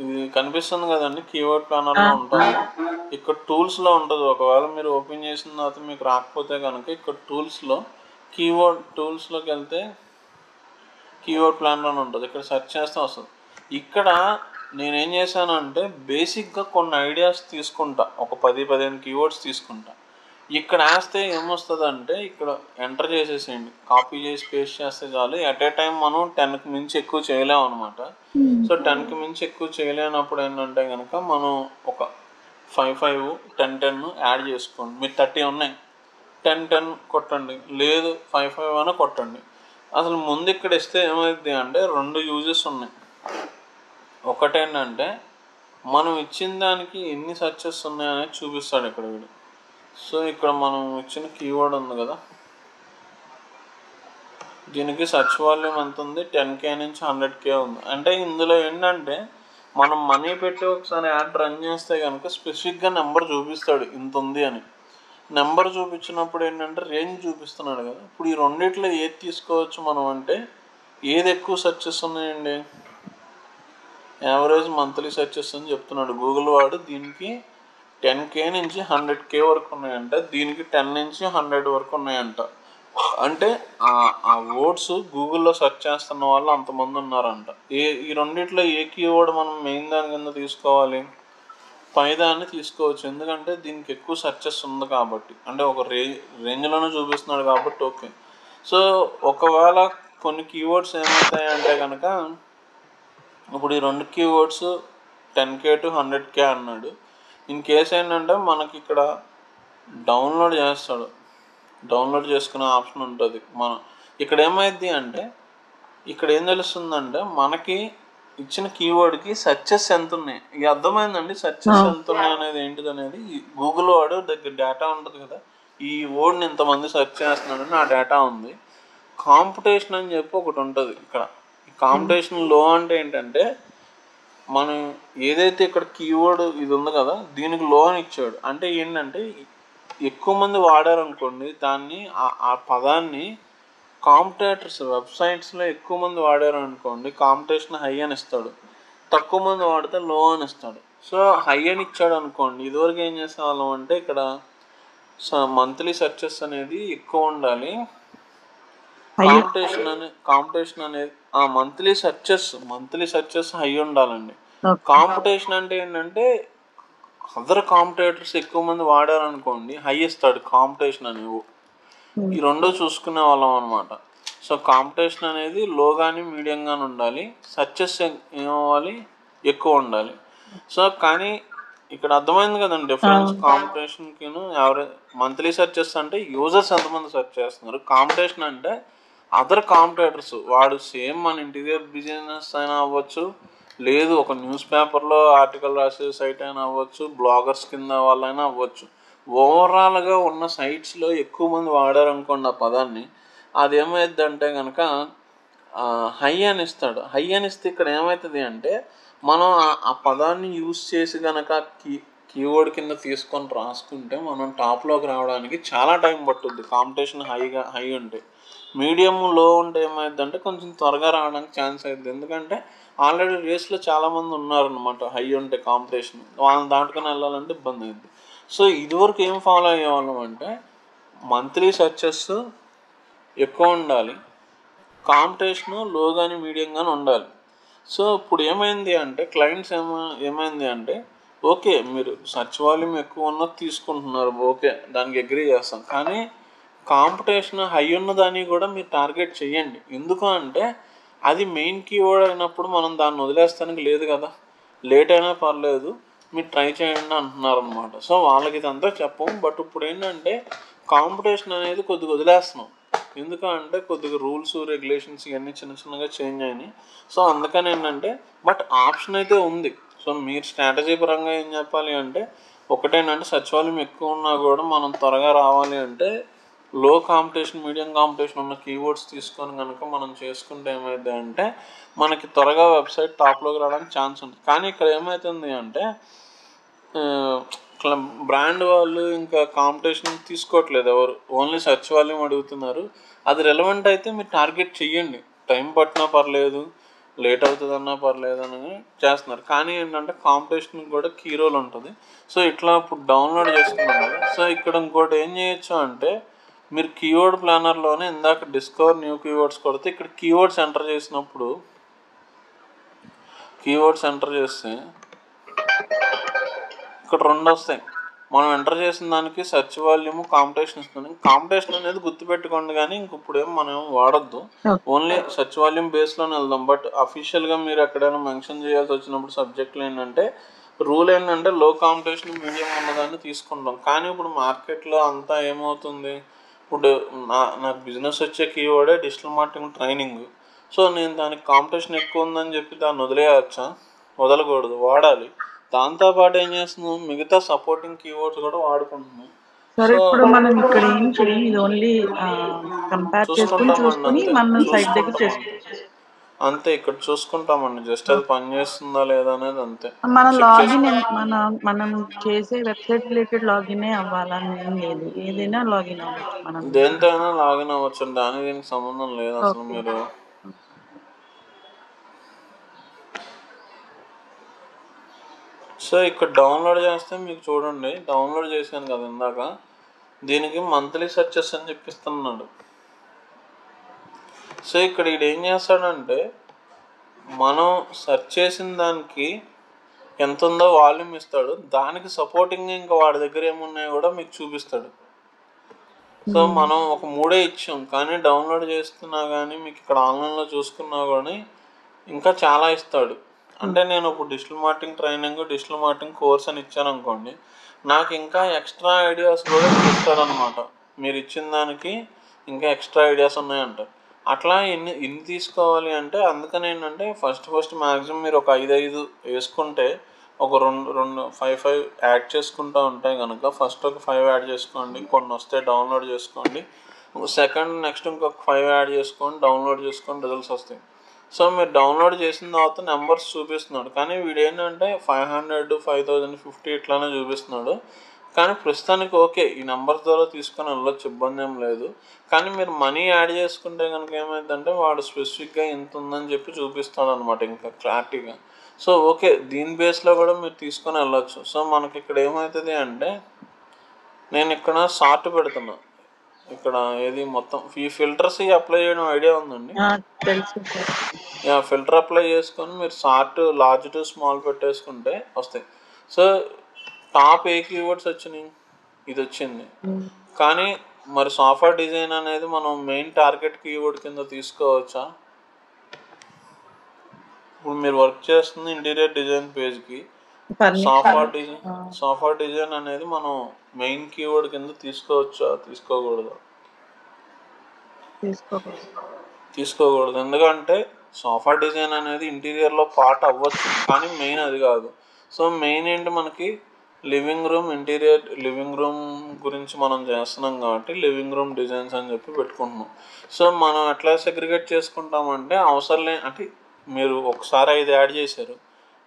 ఇది కనిపిస్తుంది కదండి, కీవర్డ్ ప్లానర్లో ఉంటుంది. ఇక్కడ టూల్స్లో ఉంటుంది. ఒకవేళ మీరు ఓపెన్ చేసిన తర్వాత మీకు రాకపోతే కనుక ఇక్కడ కీవర్డ్ టూల్స్లోకి వెళ్తే కీవర్డ్ ప్లానర్ అని ఉంటుంది. ఇక్కడ సెర్చ్ చేస్తే వస్తుంది. ఇక్కడ నేనేం చేశానంటే బేసిక్గా కొన్ని ఐడియాస్ తీసుకుంటా, ఒక 10-15 కీవర్డ్స్ తీసుకుంటా. ఇక్కడ వేస్తే ఏమొస్తుంది అంటే, ఇక్కడ ఎంటర్ చేసేసేయండి, కాపీ చేసి పేస్ట్ చేస్తే చాలు. ఎట్ ఏ టైం మనం 10కి మించి ఎక్కువ చేయలేము అనమాట. సో 10కి మించి ఎక్కువ చేయలేనప్పుడు ఏంటంటే కనుక మనం ఒక 5 10 యాడ్ చేసుకోండి. మీరు 30 ఉన్నాయి, 10 కొట్టండి, లేదు 5 అయినా కొట్టండి. అసలు ముందు ఇక్కడ ఇస్తే ఏమైంది అంటే 2 యూజెస్ ఉన్నాయి. ఒకటేంటంటే మనం ఇచ్చిన దానికి ఎన్ని సర్చెస్ ఉన్నాయనేది చూపిస్తాడు ఇక్కడ వీడు. సో ఇక్కడ మనం ఇచ్చిన కీవర్డ్ ఉంది కదా, దీనికి సర్చ్ వాల్యూమ్ ఎంత ఉంది, 10K నుంచి 100K ఉంది. అంటే ఇందులో ఏంటంటే మనం మనీ పెట్టి ఒకసారి యాడ్ రన్ చేస్తే కనుక స్పెసిఫిక్గా నెంబర్ చూపిస్తాడు ఇంత ఉంది అని. నెంబర్ చూపించినప్పుడు ఏంటంటే రేంజ్ చూపిస్తున్నాడు కదా. ఇప్పుడు ఈ రెండిట్లో ఏది తీసుకోవచ్చు మనం అంటే, ఏది ఎక్కువ సర్చెస్ ఉన్నాయండి, యావరేజ్ మంత్లీ సర్చెస్ అని చెప్తున్నాడు గూగుల్ వాడు. దీనికి 10K నుంచి 100K వరకు ఉన్నాయంట, దీనికి 10 నుంచి 100 వరకు ఉన్నాయంట. అంటే ఆ వర్డ్స్ గూగుల్లో సెర్చ్ చేస్తున్న వాళ్ళు అంతమంది ఉన్నారంట. ఈ రెండిట్లో ఏ కీవర్డ్ మనం మెయిన్ దాని కింద తీసుకోవాలి? పైదాన్ని తీసుకోవచ్చు, ఎందుకంటే దీనికి ఎక్కువ సర్చెస్ ఉంది కాబట్టి, అంటే ఒక రేంజ్లోనే చూపిస్తున్నాడు కాబట్టి. ఓకే, సో ఒకవేళ కొన్ని కీవర్డ్స్ ఏమవుతాయంటే కనుక, ఇప్పుడు ఈ 2 కీవర్డ్స్ 10K to 100K అన్నాడు. ఇన్ కేసు ఏంటంటే మనకి ఇక్కడ డౌన్లోడ్ చేస్తాడు, డౌన్లోడ్ చేసుకునే ఆప్షన్ ఉంటుంది. మనం ఇక్కడ ఏమైంది అంటే, ఇక్కడ ఏం తెలుస్తుందంటే మనకి ఇచ్చిన కీవర్డ్కి సర్చెస్ ఎంత ఉన్నాయి. ఇక అర్థమైందండి, సర్చెస్ ఎంత ఉన్నాయి అనేది ఏంటిది అనేది. గూగుల్ వాడు దగ్గర డేటా ఉంటుంది కదా, ఈ వర్డ్ని ఇంతమంది సెర్చ్ చేస్తున్నాడని ఆ డేటా ఉంది. కాంపిటీషన్ అని చెప్పి ఒకటి ఉంటుంది ఇక్కడ. ఈ కాంపిటీషన్ లో అంటే ఏంటంటే, మనం ఏదైతే ఇక్కడ కీవర్డ్ ఇది ఉంది కదా, దీనికి లో అని ఇచ్చాడు. అంటే ఏంటంటే ఎక్కువ మంది వాడారనుకోండి దాన్ని, ఆ పదాన్ని కాంపిటేటర్స్ వెబ్సైట్స్లో ఎక్కువ మంది వాడారు అనుకోండి, కాంపిటీషన్ హై అని ఇస్తాడు. తక్కువ మంది వాడితే లో అని ఇస్తాడు. సో హై అని ఇచ్చాడు అనుకోండి, ఇదివరకు ఏం చేసేవాళ్ళం అంటే ఇక్కడ మంత్లీ సర్చెస్ అనేది ఎక్కువ ఉండాలి, కాంపిటీషన్ అనేది మంత్లీ సర్చెస్ హై ఉండాలండి. కాంపిటీషన్ అంటే ఏంటంటే అదర్ కాంపిటేటర్స్ ఎక్కువ మంది వాడారనుకోండి హై ఇస్తాడు కాంపిటీషన్ అనేవి. ఈ రెండు చూసుకునే వాళ్ళం అనమాట. సో కాంపిటీషన్ అనేది లో కానీ మీడియం కానీ ఉండాలి, సర్చెస్ ఏమవ్వాలి, ఎక్కువ ఉండాలి. సో కానీ ఇక్కడ అర్థమైంది కదండి డిఫరెన్స్ కాంపిటీషన్కి. ఎవరేజ్ మంత్లీ సర్చెస్ అంటే యూజర్స్ ఎంతమంది సెర్చ్ చేస్తున్నారు, కాంపిటీషన్ అంటే అదర్ కాంపిటేటర్స్. వాడు సేమ్ మన ఇంటీరియర్ బిజినెస్ అయినా అవ్వచ్చు, లేదు ఒక న్యూస్ పేపర్లో ఆర్టికల్ రాసే సైట్ అయినా అవ్వచ్చు, బ్లాగర్స్ కింద వాళ్ళైనా అవ్వచ్చు. ఓవరాల్గా ఉన్న సైట్స్లో ఎక్కువ మంది వాడారనుకోండి ఆ పదాన్ని, అదేమైంది అంటే కనుక హై అని ఇస్తాడు. హై అని ఇస్తే ఇక్కడ ఏమవుతుంది అంటే, మనం ఆ పదాన్ని యూజ్ చేసి కనుక కీవర్డ్ కింద తీసుకొని రాసుకుంటే మనం టాప్లోకి రావడానికి చాలా టైం పట్టుద్ది. కాంపిటీషన్ హై ఉంటే. మీడియం లో ఉంటే ఏమైందంటే కొంచెం త్వరగా రావడానికి ఛాన్స్ అవుతుంది, ఎందుకంటే ఆల్రెడీ రేస్లో చాలామంది ఉన్నారనమాట. హై ఉంటే కాంపిటీషన్, వాళ్ళని దాటుకొని వెళ్ళాలంటే ఇబ్బంది అయింది. సో ఇదివరకు ఏం ఫాలో అయ్యేవాళ్ళం అంటే, మంత్లీ సర్చెస్ ఎక్కువ ఉండాలి, కాంపిటీషన్ లో కానీ మీడియం కానీ ఉండాలి. సో ఇప్పుడు ఏమైంది అంటే క్లయింట్స్ ఏమైంది అంటే, ఓకే మీరు సర్చ్ వాల్యూమ్ ఎక్కువ ఉన్నది తీసుకుంటున్నారు, ఓకే దానికి అగ్రీ చేస్తాం, కానీ కాంపిటీషన్ హై ఉన్నదాన్ని కూడా మీరు టార్గెట్ చేయండి. ఎందుకు అంటే అది మెయిన్ కీవర్డ్ అయినప్పుడు మనం దాన్ని వదిలేస్తానికి లేదు కదా, లేట్ అయినా పర్లేదు మీరు ట్రై చేయండి అంటున్నారు అనమాట. సో వాళ్ళకి ఇదంతా చెప్పం. బట్ ఇప్పుడు ఏంటంటే కాంపిటీషన్ అనేది కొద్దిగా వదిలేస్తున్నాం, ఎందుకంటే కొద్దిగా రూల్స్ రెగ్యులేషన్స్ ఇవన్నీ చిన్న చిన్నగా చేంజ్ అయినాయి. సో అందుకని ఏంటంటే బట్ ఆప్షన్ అయితే ఉంది. సో మీరు స్ట్రాటజీ పరంగా ఏం చెప్పాలి అంటే ఒకటేంటంటే సచివాలయం ఎక్కువ ఉన్నా కూడా మనం త్వరగా రావాలి అంటే లో కాంపిటీషన్ మీడియం కాంపిటీషన్ ఉన్న కీవర్డ్స్ తీసుకొని కనుక మనం చేసుకుంటే ఏమైంది అంటే మనకి త్వరగా వెబ్సైట్ టాప్లోకి రావడానికి ఛాన్స్ ఉంది. కానీ ఇక్కడ ఏమవుతుంది అంటే బ్రాండ్ వాళ్ళు ఇంకా కాంపిటీషన్ తీసుకోవట్లేదు ఎవరు, ఓన్లీ సచివాలయం అడుగుతున్నారు. అది రెలవెంట్ అయితే మీరు టార్గెట్ చెయ్యండి, టైం పట్టినా పర్లేదు లేట్ అవుతుందన్నా పర్లేదు అని చేస్తున్నారు. కానీ ఏంటంటే కాంపిటీషన్ కూడా కీ రోల్ ఉంటుంది. సో ఇట్లా ఇప్పుడు డౌన్లోడ్ చేసుకున్నాం కదా. సో ఇక్కడ ఇంకోటి ఏం చేయొచ్చు అంటే మీరు కీవర్డ్ ప్లానర్లోనే ఇందాక డిస్కవర్ న్యూ కీవర్డ్స్ కొడితే ఇక్కడ కీవర్డ్స్ ఎంటర్ చేసినప్పుడు కీవర్డ్స్ ఎంటర్ చేస్తే ఇక్కడ రెండు వస్తాయి. మనం ఎంటర్ చేసిన దానికి సెర్చ్ వాల్యూమ్ కాంపిటీషన్ ఇస్తుంది. కాంపిటీషన్ అనేది గుర్తుపెట్టుకోండి, కానీ ఇంక ఇప్పుడు ఏం మనం వాడద్దు, ఓన్లీ సెర్చ్ వాల్యూమ్ బేస్లోనే వెళ్దాం. బట్ అఫీషియల్గా మీరు ఎక్కడైనా మెన్షన్ చేయాల్సి వచ్చినప్పుడు సబ్జెక్టులు ఏంటంటే రూల్ ఏంటంటే లో కాంపిటీషన్ మీడియం ఉన్నదాన్ని తీసుకుంటాం. కానీ ఇప్పుడు మార్కెట్లో అంతా ఏమవుతుంది, ఇప్పుడు నాకు బిజినెస్ వచ్చే కీవర్డే డిజిటల్ మార్కెటింగ్ ట్రైనింగ్. సో నేను దానికి కాంపిటీషన్ ఎక్కువ ఉందని చెప్పి దాన్ని వదిలేయచ్చా? వదలకూడదు, వాడాలి. దాంతోపాటు ఏం చేస్తున్నాం, మిగతా సపోర్టింగ్ కీవర్డ్స్ కూడా వాడుకుంటున్నాం. సరే, ఇప్పుడు మనం ఇక్కడ ఏం చేయం, ఇది ఓన్లీ కంపేర్ చేసుకుని చూసుకుని మన సైట్ దగ్గర చేసుకుంటాం అంతే. ఇక్కడ చూసుకుంటామండి, జస్ట్ అది పని చేస్తుందా లేదా అనేది అంతే. మన లాగిన్ మనం చేసే వెబ్సైట్ రిలేటెడ్ లాగిన్ అవ్వాలని ఏం లేదు, ఏదైనా లాగిన్ అవ్వచ్చు, మనం దేంతో అయినా లాగిన్ అవ్వచ్చు, దానికి దీనికి సంబంధం లేదు అసలు. మీరు సో ఇక్కడ డౌన్లోడ్ చేస్తే మీకు చూడండి, డౌన్లోడ్ చేశాను కదా ఇందాక, దీనికి మంత్లీ సెర్చెస్ అని చెప్పిస్తున్నాడు. సో ఇక్కడ ఇది ఏం చేస్తాడంటే మనం సెర్చ్ చేసిన దానికి ఎంత ఉందో వాల్యూమ్ ఇస్తాడు, దానికి సపోర్టింగ్ ఇంకా వాడి దగ్గర ఏమున్నాయో కూడా మీకు చూపిస్తాడు. సో మనం ఒక 3 ఇచ్చాం, కానీ డౌన్లోడ్ చేస్తున్నా కానీ మీకు ఇక్కడ ఆన్లైన్లో చూసుకున్నా కానీ ఇంకా చాలా ఇస్తాడు. అంటే నేను ఇప్పుడు digital marketing training, digital marketing course అని ఇచ్చాను అనుకోండి, నాకు ఇంకా ఎక్స్ట్రా ఐడియాస్ కూడా ఇస్తారనమాట. మీరు ఇచ్చిన దానికి ఇంకా ఎక్స్ట్రా ఐడియాస్ ఉన్నాయంట. అట్లా ఇన్ని తీసుకోవాలి అంటే అందుకని ఏంటంటే ఫస్ట్ మ్యాక్సిమం మీరు ఒక 5 వేసుకుంటే ఒక 5 యాడ్ చేసుకుంటూ ఉంటాయి కనుక ఫస్ట్ ఒక 5 యాడ్ చేసుకోండి, కొన్ని వస్తే డౌన్లోడ్ చేసుకోండి. సెకండ్ నెక్స్ట్ ఇంకొక 5 యాడ్ చేసుకోండి, డౌన్లోడ్ చేసుకొని రిజల్ట్స్ వస్తాయి. సో మీరు డౌన్లోడ్ చేసిన తర్వాత నెంబర్స్ చూపిస్తున్నాడు, కానీ వీడు ఏంటంటే 500, 5050 ఇట్లానే చూపిస్తున్నాడు. కానీ ప్రస్తుతానికి ఓకే, ఈ నెంబర్స్ ద్వారా తీసుకొని వెళ్ళొచ్చు, ఇబ్బంది ఏం లేదు. కానీ మీరు మనీ యాడ్ చేసుకుంటే కనుక ఏమైందంటే వాడు స్పెసిఫిక్గా ఎంత ఉందని చెప్పి చూపిస్తాడు అనమాట, ఇంకా క్లారిటీగా. సో ఓకే, దీని బేస్లో కూడా మీరు తీసుకొని వెళ్ళొచ్చు. సో మనకి ఇక్కడ ఏమవుతుంది అంటే నేను ఇక్కడ సార్ట్ పెడుతున్నా, ఇక్కడ ఏది మొత్తం ఈ ఫిల్టర్స్ అప్లై చేయడం ఐడియా ఉందండి? ఫిల్టర్ అప్లై చేసుకొని మీరు సార్ట్ లార్జ్ టు స్మాల్ పెట్టేసుకుంటే వస్తాయి. సో టాప్ ఏ కీవర్డ్స్ వచ్చినాయి, ఇది వచ్చింది. కానీ మరి సాఫ్ట్వేర్ డిజైన్ అనేది మనం మెయిన్ టార్గెట్ కీవర్డ్ కింద తీసుకోవచ్చా? ఇప్పుడు మీరు వర్క్ చేస్తుంది ఇంటీరియర్ డిజైన్ పేజ్కి, సాఫ్ట్వేర్ డిజైన్ అనేది మనం మెయిన్ కీవర్డ్ కింద తీసుకోవచ్చా? తీసుకోకూడదు. ఎందుకంటే సాఫ్ట్వేర్ డిజైన్ అనేది ఇంటీరియర్లో పార్ట్ అవ్వచ్చు, కానీ మెయిన్ అది కాదు. సో మెయిన్ ఏంటి, మనకి living room, interior living room గురించి మనం చేస్తున్నాం కాబట్టి లివింగ్ రూమ్ డిజైన్స్ అని చెప్పి పెట్టుకుంటున్నాం. సో మనం ఎట్లా సెగ్రిగేట్ చేసుకుంటామంటే అవసరం అంటే మీరు ఒకసారి 5 యాడ్ చేశారు,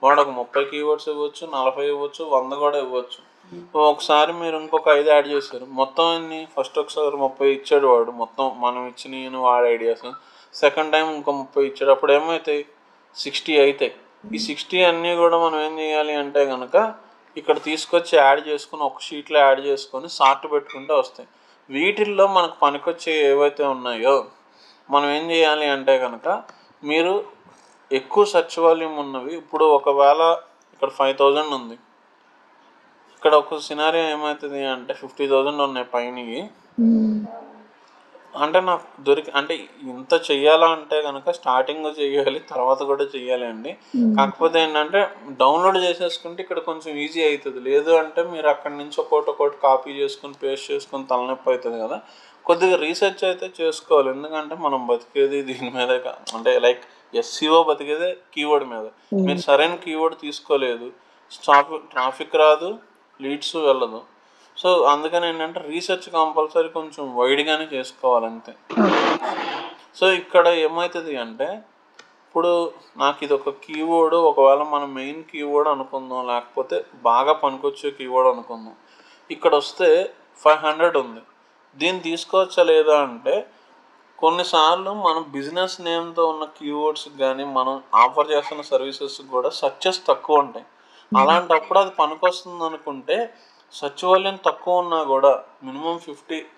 వాడు ఒక 30 కీవర్డ్స్ ఇవ్వచ్చు, 40 ఇవ్వచ్చు, 100 కూడా ఇవ్వచ్చు. ఒకసారి మీరు ఇంకొక 5 యాడ్ చేశారు, మొత్తం అన్ని ఫస్ట్ ఒకసారి 30 ఇచ్చాడు వాడు, మొత్తం మనం ఇచ్చిన వాడి ఐడియాస్. సెకండ్ టైం ఇంకో 30 ఇచ్చాడు, అప్పుడు ఏమవుతాయి, 60 అవుతాయి. ఈ 60 అన్నీ కూడా మనం ఏం చేయాలి అంటే కనుక ఇక్కడ తీసుకొచ్చి యాడ్ చేసుకుని ఒక షీట్లో యాడ్ చేసుకొని సార్ట్ పెట్టుకుంటే వస్తాయి. వీటిల్లో మనకు పనికొచ్చే ఏవైతే ఉన్నాయో మనం ఏం చేయాలి అంటే కనుక మీరు ఎక్కువ సెర్చ్ వాల్యూమ్ ఉన్నవి, ఇప్పుడు ఒకవేళ ఇక్కడ 5000 ఉంది, ఇక్కడ ఒక సినారియో ఏమవుతుంది అంటే 50,000 ఉన్నాయి పైనవి, అంటే నాకు అంటే ఇంత చెయ్యాలా అంటే కనుక స్టార్టింగ్ చేయాలి, తర్వాత కూడా చెయ్యాలి అండి. కాకపోతే ఏంటంటే డౌన్లోడ్ చేసేసుకుంటే ఇక్కడ కొంచెం ఈజీ అవుతుంది. లేదు అంటే మీరు అక్కడి నుంచి ఒక్కొక్కటి కాపీ చేసుకుని పేస్ట్ చేసుకుని తలనొప్పి అవుతుంది కదా. కొద్దిగా రీసెర్చ్ అయితే చేసుకోవాలి, ఎందుకంటే మనం బతికేది దీని మీద. అంటే లైక్ ఎస్సీఓ బతికేదే కీవర్డ్ మీద. మీరు సరైన కీవర్డ్ తీసుకోలేదు, ట్రాఫిక్ రాదు, లీడ్స్ వెళ్ళదు. సో అందుకని ఏంటంటే రీసెర్చ్ కంపల్సరీ కొంచెం వైడ్గానే చేసుకోవాలంతే. సో ఇక్కడ ఏమవుతుంది అంటే ఇప్పుడు నాకు ఇది ఒక కీవర్డ్, ఒకవేళ మన మెయిన్ కీవర్డ్ అనుకుందాం, లేకపోతే బాగా పనికొచ్చే కీవర్డ్ అనుకుందాం. ఇక్కడ వస్తే 500 ఉంది, దీన్ని తీసుకోవచ్చా లేదా అంటే కొన్నిసార్లు మనం బిజినెస్ నేమ్తో ఉన్న కీవర్డ్స్ కానీ మనం ఆఫర్ చేస్తున్న సర్వీసెస్ కూడా సర్చెస్ తక్కువ ఉంటాయి. అలాంటప్పుడు అది పనికొస్తుంది అనుకుంటే సర్చ్ వాల్యూమ్ తక్కువ ఉన్నా కూడా మినిమం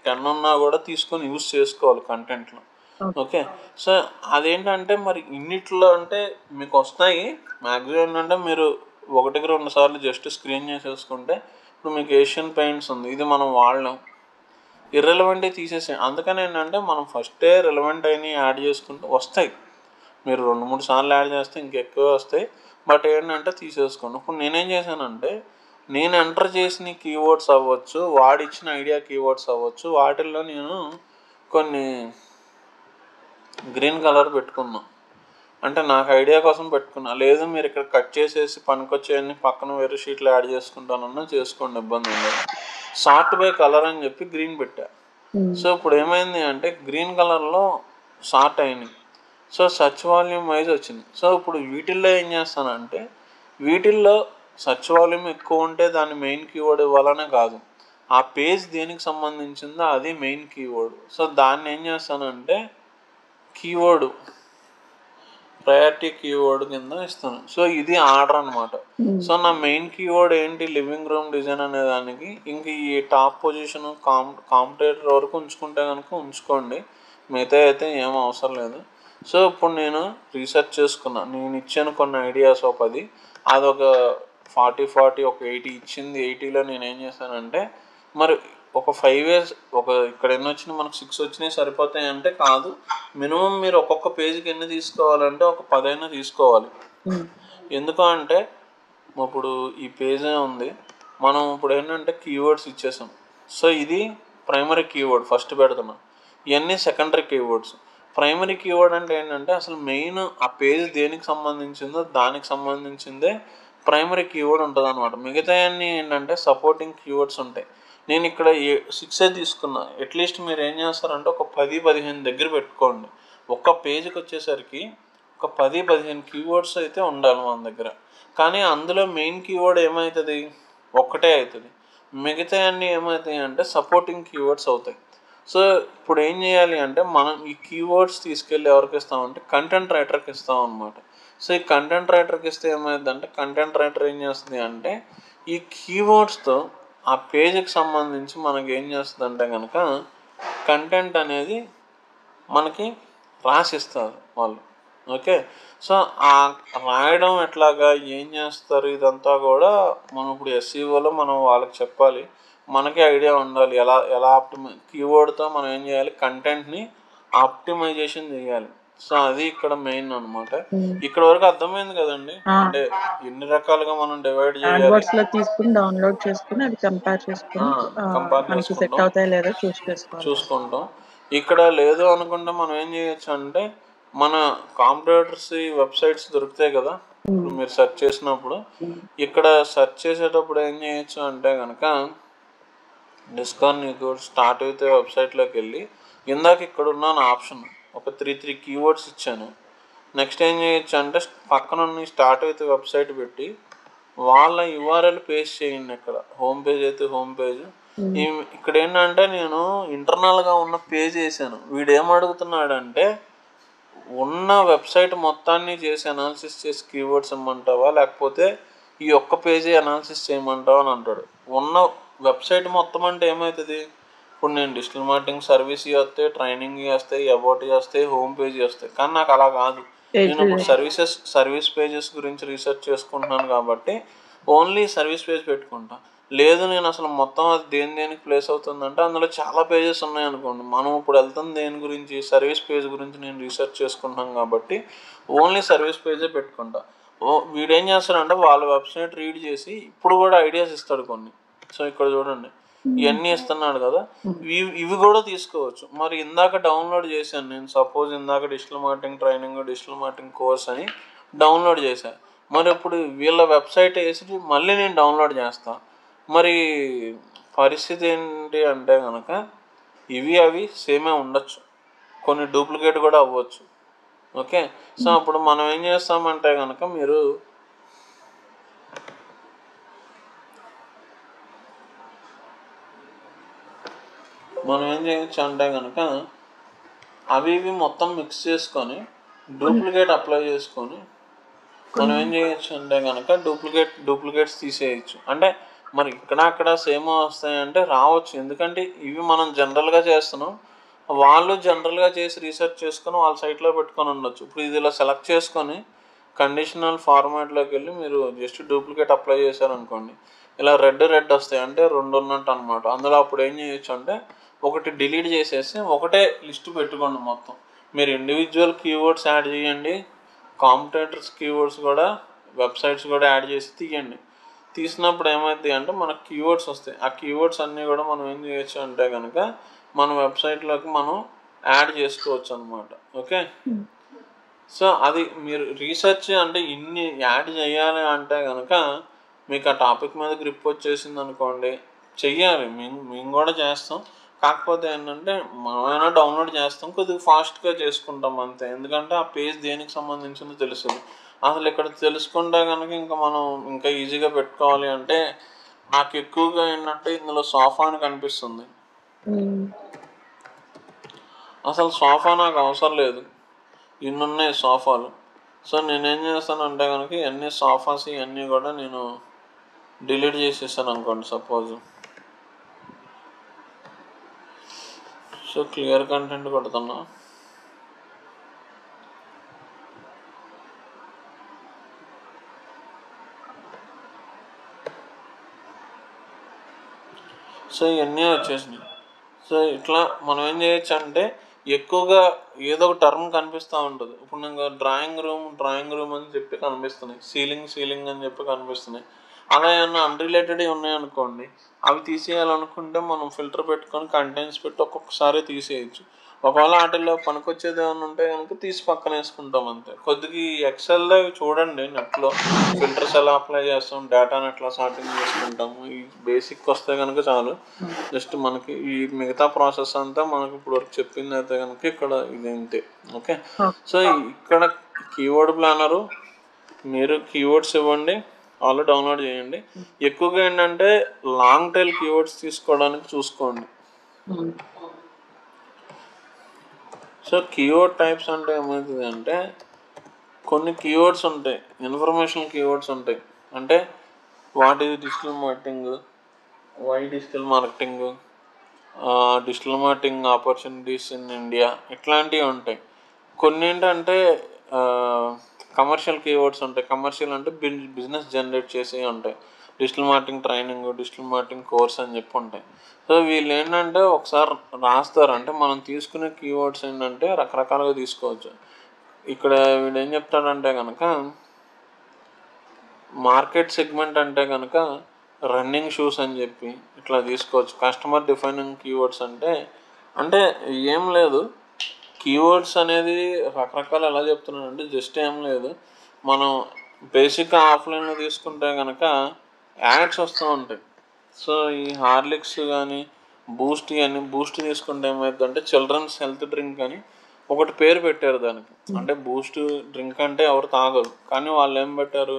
10 ఉన్నా కూడా తీసుకొని యూజ్ చేసుకోవాలి కంటెంట్లో. ఓకే, సో అదేంటంటే మరి ఇన్నిట్లో అంటే మీకు వస్తాయి మ్యాక్సిమం. ఏంటంటే మీరు 1-2 సార్లు జస్ట్ స్క్రీన్ చేసేసుకుంటే, ఇప్పుడు మీకు ఏషియన్ పెయింట్స్ ఉంది, ఇది మనం వాడలేం, ఇర్రెలవెంట్ తీసేసాం. అందుకని ఏంటంటే మనం ఫస్టే రెలవెంట్ అయినవి యాడ్ చేసుకుంటే వస్తాయి. మీరు 2-3 సార్లు యాడ్ చేస్తే ఇంకెక్కువ వస్తాయి, బట్ ఏంటంటే తీసేసుకోండి. ఇప్పుడు నేనేం చేశానంటే నేను ఎంటర్ చేసిన కీవర్డ్స్ అవ్వచ్చు, వాడిచ్చిన ఐడియా కీవర్డ్స్ అవ్వచ్చు, వాటిల్లో నేను కొన్ని గ్రీన్ కలర్ పెట్టుకున్నా. అంటే నాకు ఐడియా కోసం పెట్టుకున్నా. లేదు మీరు ఇక్కడ కట్ చేసేసి పనికొచ్చేయన్ని పక్కన వేరే షీట్లో యాడ్ చేసుకుంటానన్నా చేసుకోండి, ఇబ్బంది ఉండదు. సార్ట్ బై కలర్ అని చెప్పి గ్రీన్ పెట్టా. సో ఇప్పుడు ఏమైంది అంటే గ్రీన్ కలర్లో సార్ట్ అయినాయి. సో సర్చ్ వాల్యూమ్ వైజ్ వచ్చింది. సో ఇప్పుడు వీటిల్లో ఏం చేస్తానంటే, వీటిల్లో సర్చ్ వాల్యూమ్ ఎక్కువ ఉంటే దాన్ని మెయిన్ కీవర్డ్ ఇవ్వాలనే కాదు, ఆ పేజ్ దేనికి సంబంధించిందో అది మెయిన్ కీవర్డ్. సో దాన్ని ఏం చేస్తానంటే కీవర్డ్ ప్రయారిటీ కీవర్డ్ కింద ఇస్తాను. సో ఇది ఆర్డర్ అనమాట. సో నా మెయిన్ కీవర్డ్ ఏంటి, లివింగ్ రూమ్ డిజైన్ అనే దానికి. ఇంక ఈ టాప్ పొజిషన్ కాంపిటేటర్ వరకు ఉంచుకుంటే కనుక ఉంచుకోండి, మిగతా అయితే ఏం అవసరం లేదు. సో ఇప్పుడు నేను రీసెర్చ్ చేసుకున్నా, నేను ఇచ్చాను కొన్ని ఐడియాస్ ఒక 10, అదొక 40 ఒక 80 ఇచ్చింది. 80లో నేను ఏం చేశానంటే మరి ఒక 5 ఇయర్స్ ఇక్కడ ఎన్ని వచ్చినాయి, మనకు 6 వచ్చినాయి సరిపోతాయి అంటే కాదు, మినిమం మీరు ఒక్కొక్క పేజీకి ఎన్ని తీసుకోవాలంటే ఒక 10 తీసుకోవాలి. ఎందుకు అంటే ఇప్పుడు ఈ పేజే ఉంది, మనం ఇప్పుడు ఏంటంటే కీవర్డ్స్ ఇచ్చేసాం. సో ఇది ప్రైమరీ కీవర్డ్ ఫస్ట్ పెడుతున్నాం, ఇవన్నీ సెకండరీ కీవర్డ్స్. ప్రైమరీ కీవర్డ్ అంటే ఏంటంటే అసలు మెయిన్ ఆ పేజ్ దేనికి సంబంధించిందో దానికి సంబంధించిందే ప్రైమరీ కీవర్డ్ ఉంటుంది అనమాట. మిగతా అన్నీ ఏంటంటే సపోర్టింగ్ కీవర్డ్స్ ఉంటాయి. నేను ఇక్కడ 6 తీసుకున్నా. అట్లీస్ట్ మీరు ఏం చేస్తారంటే ఒక 10-15 దగ్గర పెట్టుకోండి. ఒక్క పేజీకి వచ్చేసరికి ఒక 10-15 కీవర్డ్స్ అయితే ఉండాలి మన దగ్గర. కానీ అందులో మెయిన్ కీవర్డ్ ఏమవుతుంది, ఒక్కటే అవుతుంది. మిగతా అన్నీ ఏమవుతాయి అంటే సపోర్టింగ్ కీవర్డ్స్ అవుతాయి. సో ఇప్పుడు ఏం చేయాలి అంటే మనం ఈ కీవర్డ్స్ తీసుకెళ్ళి ఎవరికి ఇస్తామంటే కంటెంట్ రైటర్కి ఇస్తాం అనమాట. సో ఈ కంటెంట్ రైటర్కి ఇస్తే ఏమైందంటే కంటెంట్ రైటర్ ఏం చేస్తుంది అంటే ఈ కీవర్డ్స్తో ఆ పేజీకి సంబంధించి మనకి ఏం చేస్తుంది అంటే కనుక కంటెంట్ అనేది మనకి రాసిస్తారు వాళ్ళు. ఓకే, సో ఆ రాయడం ఎట్లాగా ఏం చేస్తారు ఇదంతా కూడా మనం ఇప్పుడు ఎస్ఈఓలో మనం వాళ్ళకి చెప్పాలి, మనకి ఐడియా ఉండాలి ఎలా కీవర్డ్తో మనం ఏం చేయాలి, కంటెంట్ని ఆప్టిమైజేషన్ చేయాలి. సో అది ఇక్కడ మెయిన్ అనమాట. ఇక్కడ వరకు అర్థమైంది కదండి, అంటే ఎన్ని రకాలుగా మనం డివైడ్ చేయాలి, తీసుకుని డౌన్లోడ్ చేసుకుని అది కంపేర్ చూసుకుంటాం. ఇక్కడ లేదు అనుకుంటే మనం ఏం చేయొచ్చు అంటే మన కాంపిటేటర్స్ వెబ్సైట్స్ దొరుకుతాయి కదా, మీరు సెర్చ్ చేసినప్పుడు ఇక్కడ సెర్చ్ చేసేటప్పుడు ఏం చేయొచ్చు అంటే కనుక డిస్కౌంట్ నీకు స్టార్ట్ అయితే వెబ్సైట్లోకి వెళ్ళి ఇందాక ఇక్కడ ఉన్న ఆప్షన్ ఒక 3 కీవర్డ్స్ ఇచ్చాను. నెక్స్ట్ ఏం చేయొచ్చు అంటే పక్కన స్టార్ట్ అయితే వెబ్సైట్ పెట్టి వాళ్ళ యూఆర్ఎల్ పేస్ట్ చేయండి. ఇక్కడ హోమ్ పేజ్ అయితే హోమ్ పేజ్. ఇక్కడ ఏంటంటే నేను ఇంటర్నల్గా ఉన్న పేజ్ వేసాను. వీడు ఏమడుగుతున్నాడంటే ఉన్న వెబ్సైట్ మొత్తాన్ని చేసి అనాలిసిస్ చేసి కీవర్డ్స్ ఇమ్మంటావా లేకపోతే ఈ ఒక్క పేజీ అనాలిసిస్ చేయమంటావా అని అంటాడు. ఉన్న వెబ్సైట్ మొత్తం అంటే ఏమవుతుంది, ఇప్పుడు నేను డిజిటల్ మార్కెటింగ్ సర్వీస్ వస్తాయి, ట్రైనింగ్ వస్తాయి, అబౌట్ వస్తాయి, హోమ్ పేజ్ వస్తాయి. కానీ నాకు అలా కాదు, నేను ఇప్పుడు సర్వీస్ పేజెస్ గురించి రీసెర్చ్ చేసుకుంటున్నాను కాబట్టి ఓన్లీ సర్వీస్ పేజ్ పెట్టుకుంటా. లేదు నేను అసలు మొత్తం అది దేనికి ప్లేస్ అవుతుందంటే అందులో చాలా పేజెస్ ఉన్నాయనుకోండి. మనం ఇప్పుడు వెళ్తుంది దేని గురించి, సర్వీస్ పేజ్ గురించి నేను రీసెర్చ్ చేసుకుంటాం కాబట్టి ఓన్లీ సర్వీస్ పేజే పెట్టుకుంటా. వీడేం చేస్తాడంటే వాళ్ళ వెబ్సైట్ రీడ్ చేసి ఇప్పుడు కూడా ఐడియాస్ ఇస్తాడు కొన్ని. సో ఇక్కడ చూడండి ఇవన్నీ ఇస్తున్నాడు కదా, ఇవి కూడా తీసుకోవచ్చు. మరి ఇందాక డౌన్లోడ్ చేశాను నేను, సపోజ్ ఇందాక డిజిటల్ మార్కెటింగ్ కోర్స్ అని డౌన్లోడ్ చేశాను. మరి ఇప్పుడు వీళ్ళ వెబ్సైట్ వేసి మళ్ళీ నేను డౌన్లోడ్ చేస్తాను. మరి పరిస్థితి ఏంటి అంటే కనుక అవి సేమే ఉండొచ్చు, కొన్ని డూప్లికేట్ కూడా అవ్వచ్చు. ఓకే, సో అప్పుడు మనం ఏం చేస్తామంటే కనుక మనం ఏం చేయొచ్చు అంటే కనుక అవి మొత్తం మిక్స్ చేసుకొని డూప్లికేట్ అప్లై చేసుకొని మనం ఏం చేయొచ్చు అంటే కనుక డూప్లికేట్స్ తీసేయచ్చు. అంటే మరి అక్కడ సేమ్ వస్తాయంటే రావచ్చు, ఎందుకంటే ఇవి మనం జనరల్గా చేస్తున్నాం, వాళ్ళు జనరల్గా చేసి రీసెర్చ్ చేసుకొని వాళ్ళ సైట్లో పెట్టుకొని ఉండొచ్చు. ఇప్పుడు ఇది ఇలా సెలెక్ట్ చేసుకొని కండిషనల్ ఫార్మాట్లోకి వెళ్ళి మీరు జస్ట్ డూప్లికేట్ అప్లై చేశారనుకోండి, ఇలా రెడ్ వస్తాయి, అంటే 2 ఉన్నట్టు అనమాట. అందులో అప్పుడు ఏం చేయొచ్చు అంటే ఒకటి డిలీట్ చేసేసి ఒకటే లిస్ట్ పెట్టుకోండి మొత్తం. మీరు ఇండివిజువల్ కీవర్డ్స్ యాడ్ చేయండి, కాంపిటేటర్స్ కీవర్డ్స్ కూడా, వెబ్సైట్స్ కూడా యాడ్ చేసి తీయండి. తీసినప్పుడు ఏమవుతాయి అంటే మనకు కీవర్డ్స్ వస్తాయి. ఆ కీవర్డ్స్ అన్నీ కూడా మనం ఏం చేయొచ్చు అంటే కనుక మన వెబ్సైట్లోకి మనం యాడ్ చేసుకోవచ్చు అనమాట. ఓకే, సో అది మీరు రీసెర్చ్ అంటే ఇన్ని యాడ్ చేయాలి అంటే కనుక మీకు ఆ టాపిక్ మీద గ్రిప్ వచ్చేసింది అనుకోండి, చెయ్యాలి. మేము కూడా చేస్తాం, కాకపోతే ఏంటంటే మనమైనా డౌన్లోడ్ చేస్తాం, కొద్దిగా ఫాస్ట్గా చేసుకుంటాం అంతే. ఎందుకంటే ఆ పేజ్ దేనికి సంబంధించిందో తెలుస్తుంది. అసలు ఇక్కడ తెలుసుకుంటే కనుక ఇంకా మనం ఇంకా ఈజీగా పెట్టుకోవాలి. అంటే నాకు ఎక్కువగా ఏంటంటే ఇందులో సోఫా అని కనిపిస్తుంది. అసలు సోఫా నాకు అవసరం లేదు, ఇన్ని ఉన్నాయి సోఫాలు. సో నేనేం చేస్తానంటే కనుక ఇవన్నీ సోఫాస్ ఇవన్నీ కూడా నేను డిలీట్ చేసేసాను అనుకోండి సపోజ్. సో క్లియర్ కంటెంట్ కొడుతున్నా. సో ఇవన్నీ వచ్చేసినాయి. సో ఇట్లా మనం ఏం చేయొచ్చు అంటే ఎక్కువగా ఏదో ఒక టర్మ్ కనిపిస్తూ ఉంటుంది. ఇప్పుడు నాకు డ్రాయింగ్ రూమ్ అని చెప్పి కనిపిస్తున్నాయి, సీలింగ్ అని చెప్పి కనిపిస్తున్నాయి. అలా ఏమన్నా అన్రిలేటెడ్ ఉన్నాయనుకోండి, అవి తీసేయాలనుకుంటే మనం ఫిల్టర్ పెట్టుకొని కంటెంట్స్ పెట్టి ఒక్కొక్కసారి తీసేయచ్చు. ఒకవేళ వాటిల్లో పనికొచ్చేది ఏమైనా ఉంటే కనుక తీసి పక్కన వేసుకుంటాం అంతే. కొద్దిగా ఎక్సెల్లో చూడండి, నెట్లో ఫిల్టర్స్ ఎలా అప్లై చేస్తాం, డేటాను ఎట్లా సార్టింగ్ చేసుకుంటాము, ఈ బేసిక్ వస్తే కనుక చాలు. జస్ట్ మనకి ఈ మిగతా ప్రాసెస్ అంతా మనకి ఇప్పుడు వరకు చెప్పింది అయితే కనుక ఇక్కడ ఇది అంతే. ఓకే, సో ఇక్కడ కీవర్డ్ ప్లానరు మీరు కీవర్డ్స్ ఇవ్వండి, వాళ్ళు డౌన్లోడ్ చేయండి. ఎక్కువగా ఏంటంటే లాంగ్ టైల్ కీవర్డ్స్ తీసుకోవడానికి చూసుకోండి. సో కీవర్డ్ టైప్స్ అంటే ఏమవుతుంది అంటే కొన్ని కీవర్డ్స్ ఉంటాయి, ఇన్ఫర్మేషనల్ కీవర్డ్స్ ఉంటాయి. అంటే what is digital marketing, why digital marketing, digital marketing opportunities in India, ఇట్లాంటివి ఉంటాయి. కొన్ని ఏంటంటే కమర్షియల్ కీవర్డ్స్ ఉంటాయి. కమర్షియల్ అంటే బిజినెస్ జనరేట్ చేసేవి ఉంటాయి. Digital marketing training, digital marketing course అని చెప్పి ఉంటాయి. సో వీళ్ళు ఏంటంటే ఒకసారి రాస్తారు, అంటే మనం తీసుకునే కీవర్డ్స్ ఏంటంటే రకరకాలుగా తీసుకోవచ్చు. ఇక్కడ వీడు ఏం చెప్తాడంటే కనుక మార్కెట్ సెగ్మెంట్ అంటే కనుక రన్నింగ్ షూస్ అని చెప్పి ఇట్లా తీసుకోవచ్చు. కస్టమర్ డిఫైనింగ్ కీవర్డ్స్ అంటే ఏం లేదు, కీవర్డ్స్ అనేది రకరకాలు ఎలా చెప్తున్నానంటే జస్ట్ ఏం లేదు, మనం బేసిక్గా ఆఫ్లైన్లో తీసుకుంటే కనుక యాడ్స్ వస్తూ ఉంటాయి. సో ఈ హార్లిక్స్ కానీ బూస్ట్ తీసుకుంటే ఏమవుతుందంటే చిల్డ్రన్స్ హెల్త్ డ్రింక్ అని ఒకటి పేరు పెట్టారు దానికి. అంటే బూస్ట్ డ్రింక్ అంటే ఎవరు తాగరు, కానీ వాళ్ళు ఏం పెట్టారు,